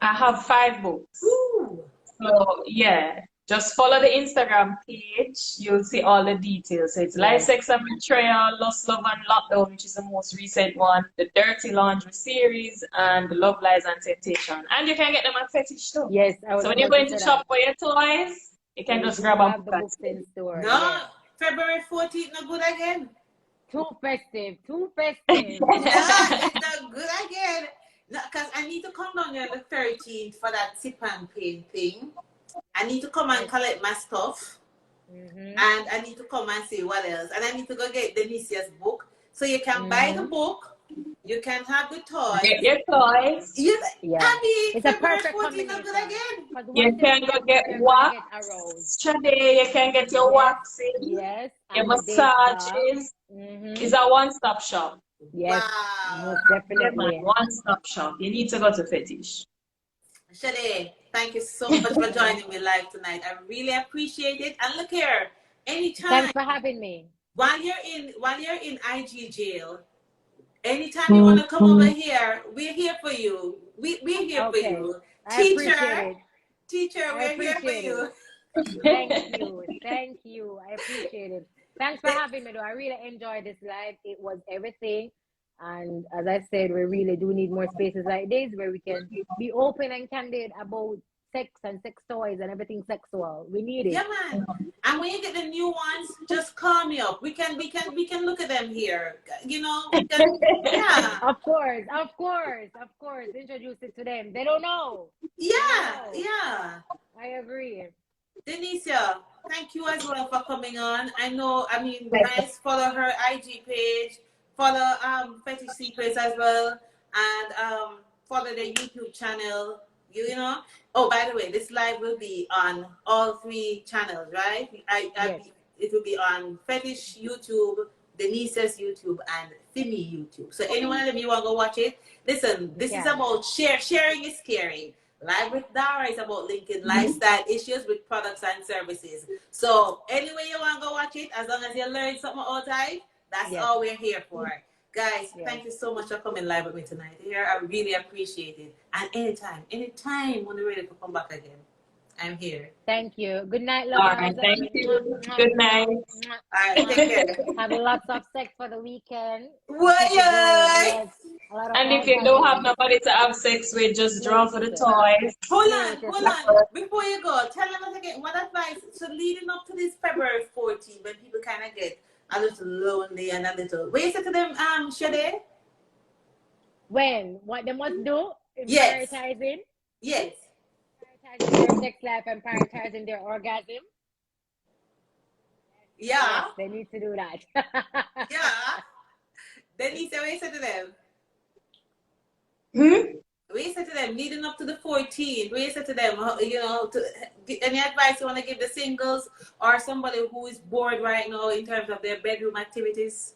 I have 5 books. Ooh. So yeah, just follow the Instagram page. You'll see all the details. So it's Life, Sex and Betrayal, Lost, Love and Lockdown, which is the most recent one, the Dirty Laundry series, and the Love, Lies and Temptation. And you can get them at Fetish too. Yes. So when you're going to shop for your toys, you can just grab a book. The books in store. No, February 14th, no good again. Too festive. No, it's not good again. No, because I need to come down here on the 13th for that sip and pain thing. I need to come and collect my stuff. And I need to come and see what else. And I need to go get Denise's book. So you can buy the book. You can have the toys. Get your toys. I mean, it's a February perfect 14th, not good again. You can go get wax. Today you can get your waxing. Yes. Your massages. It's a one-stop shop. Yes. Wow. Most definitely. One-stop shop. You need to go to Fetish. Sade, thank you so much for joining me live tonight. I really appreciate it. And look here, anytime. Thanks for having me. While you're in IG jail, anytime you want to come over here, we're here for you. We're here for you. Teacher, we're here for you. Thank you. I appreciate it. Thanks for having me, though. I really enjoyed this live. It was everything. And as I said, we really do need more spaces like this where we can be open and candid about sex and sex toys and everything sexual. We need it. Yeah, man. And when you get the new ones, just call me up. We can look at them here. You know, yeah. Of course. Introduce it to them. They don't know. Yeah. I agree. Denisha, thank you as well for coming on. Guys, follow her IG page, follow Fetish Secrets as well, and follow the YouTube channel. You know. Oh, by the way, this live will be on all 3 channels, right? It will be on Fetish YouTube, Denise's YouTube, and Fimi YouTube. So anyone of them you want to go watch it, listen, this is about sharing is caring. Live with Dara is about linking lifestyle issues with products and services. So anyway you want to go watch it, as long as you learn something all time, that's all we're here for. Guys, thank you so much for coming live with me tonight. Here, I really appreciate it. And anytime when you're ready to come back again, I'm here. Thank you. Good night, All lovers. right, thank Mwah, you. mwah, Good mwah, night. mwah, All right, mwah. take care. Have lots of sex for the weekend and keep it going. Why? Yes, a lot of And if you don't have orgasms. nobody to have sex with, just draw for the Listen, toys. play with Hold on. yourself. Before you go, tell them again what advice. So leading up to this February 14th, when people kind of get a little lonely and a little. What you say to them, Shade? When? What they must do in Yes. prioritizing? Yes. Prioritizing their sex life and prioritizing their orgasm? Yes, Yeah. they need to do that. Yeah. Then he said, what you say to them? What you say to them leading up to the 14th? What you say to them? You know, any advice you want to give the singles or somebody who is bored right now in terms of their bedroom activities?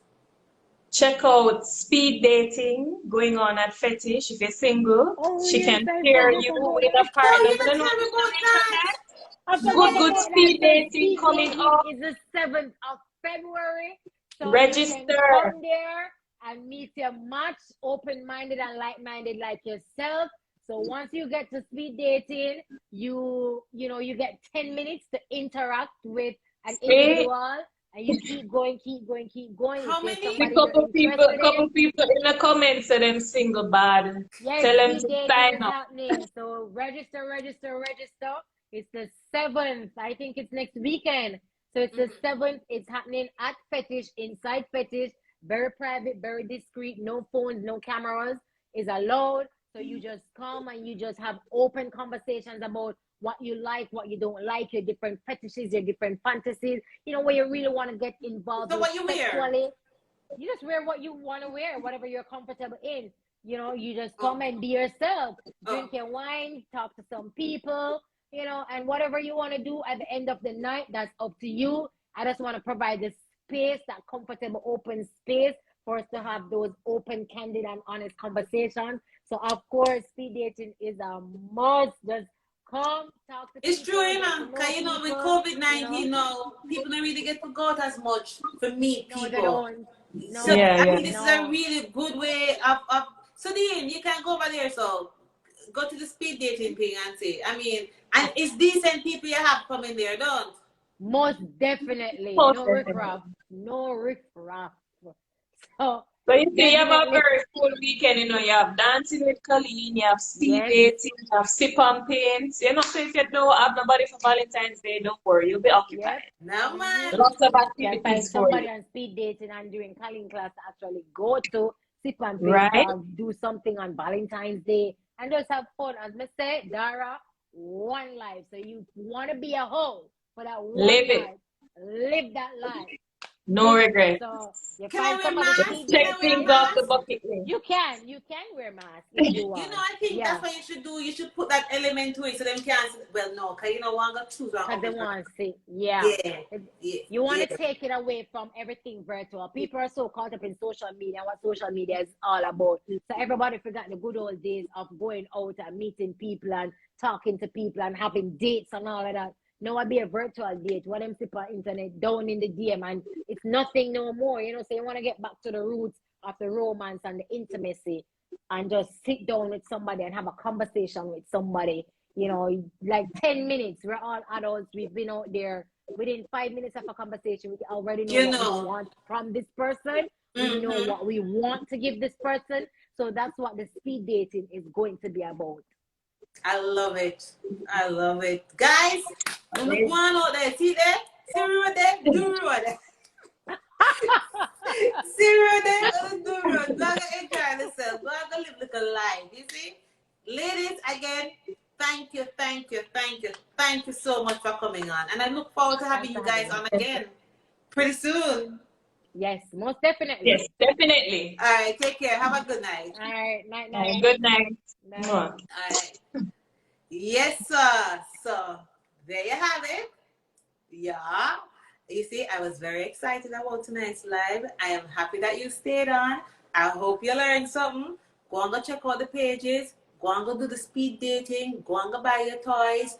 Check out speed dating going on at Fetish. If you're single, Oh, she yes, can I pair forgot you about with that. a Oh, partner. you But didn't I know tell me this on about the that. internet. I forgot Good about that. speed So dating speed coming dating up. is the 7th of February. So you can Register. come there and meet your match, open-minded and like-minded like yourself. So once you get to speed dating, you get 10 minutes to interact with an Hey, individual, and you keep going, keep going, keep going. If How there's many? a somebody you're couple interested in, people in the comments say them single bad. yes, Tell them speed to dating sign is up. happening. So register, register, register. It's the 7th. I think it's next weekend. So it's the 7th. It's happening at Fetish, inside Fetish. Very private, very discreet. No phones, no cameras is allowed. So you just come and you just have open conversations about what you like, what you don't like, your different fetishes, your different fantasies. You know, where you really want to get involved So with what you wear? sexually. You just wear what you want to wear, whatever you're comfortable in. You just Oh, come and be yourself, oh. drink your wine, talk to some people, and whatever you want to do at the end of the night, that's up to you. I just want to provide the space, that comfortable, open space for us to have those open, candid, and honest conversations. So, of course, speed dating is a must. Just come, talk to It's true, people, you get to know, know because, you know, with people, COVID-19 now, people don't really get to go out as much to meet No, they people. don't. So No, Yeah, I yeah. think this is a no. really good way of so Dean, you can go over there, so go to the speed dating thing and see. I mean, and it's decent people you have coming there, don't? Most definitely. Most No definitely. riffraff. No riffraff. So So you see, you have a definitely, very full weekend, you have dancing with Colleen, you have speed yes, dating, you have sip and paint. So if you don't have nobody for Valentine's Day, don't worry, you'll be yep. occupied. No Mm-hmm. man. Lots of Can find activities for you. somebody on speed dating and doing calling class to actually go to sip and paint Right? or do something on Valentine's Day and just have fun. As I said, Dara, one life. So you want to be a hoe for that one Live it. night. Live that life. No Live it. regret. So you Can I find wear somebody mask? speed Can Check I wear dating. things off the mask? bucket list. You can wear mask if you You know, want. I think that's Yeah, what you should do. You should put that element to it so them can't. Well, no, because you know, one got choose one because they ugly want person. to see. Yeah. Yeah, yeah, You want yeah. to take it away from everything virtual. People are so caught up in social media, what social media is all about. So everybody forgot the good old days of going out and meeting people and talking to people and having dates and all of that. Now I be a virtual date. What them people internet down in the DM and it's nothing no more. So you want to get back to the roots of the romance and the intimacy and just sit down with somebody and have a conversation with somebody. Like 10 minutes. We're all adults. We've been out there. Within 5 minutes of a conversation, we already know You what we know. want from this person. We know Mm-hmm. what we want to give this person. So that's what the speed dating is going to be about. I love it. I love it. Guys, don't look Right? one out there. See there? See road there? Do road. See road there? Do road. Go and enjoy yourself. Go and live like a life. You see? Ladies, again, thank you, thank you, thank you. Thank you so much for coming on. And I look forward to Thanks having for you guys having me. on again pretty soon. Yes, most definitely. Yes, definitely. All right, take care. Have a good night. All right. Night, All right, night. good night. Night. Mwah. All right. Yes, sir. So there you have it. Yeah. You see, I was very excited about tonight's live. I am happy that you stayed on. I hope you learned something. Go and go check out the pages. Go and go do the speed dating. Go and go buy your toys.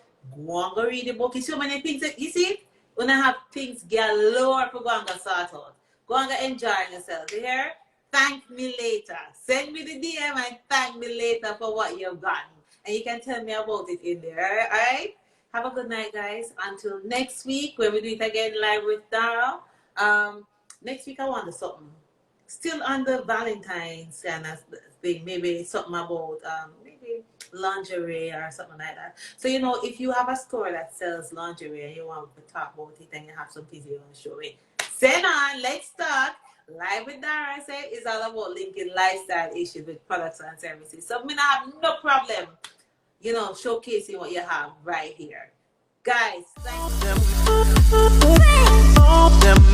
Go and go read the book. You see so many things that you see? When I have things galore for go and go sort out. Go and go enjoy yourself. You hear? Thank me later. Send me the DM and thank me later for what you've gotten. And you can tell me about it in there. All right? Have a good night, guys. Until next week, when we do it again live with Dara. Next week I want to something still on the Valentine's kind of thing. Maybe something about maybe lingerie or something like that. So you know, if you have a store that sells lingerie and you want to talk about it and you have some things you want to show it, send on. Let's talk. Live with Dara say is all about linking lifestyle issues with products and services. So me not have no problem, you know, showcasing what you have right here. Guys, thank you.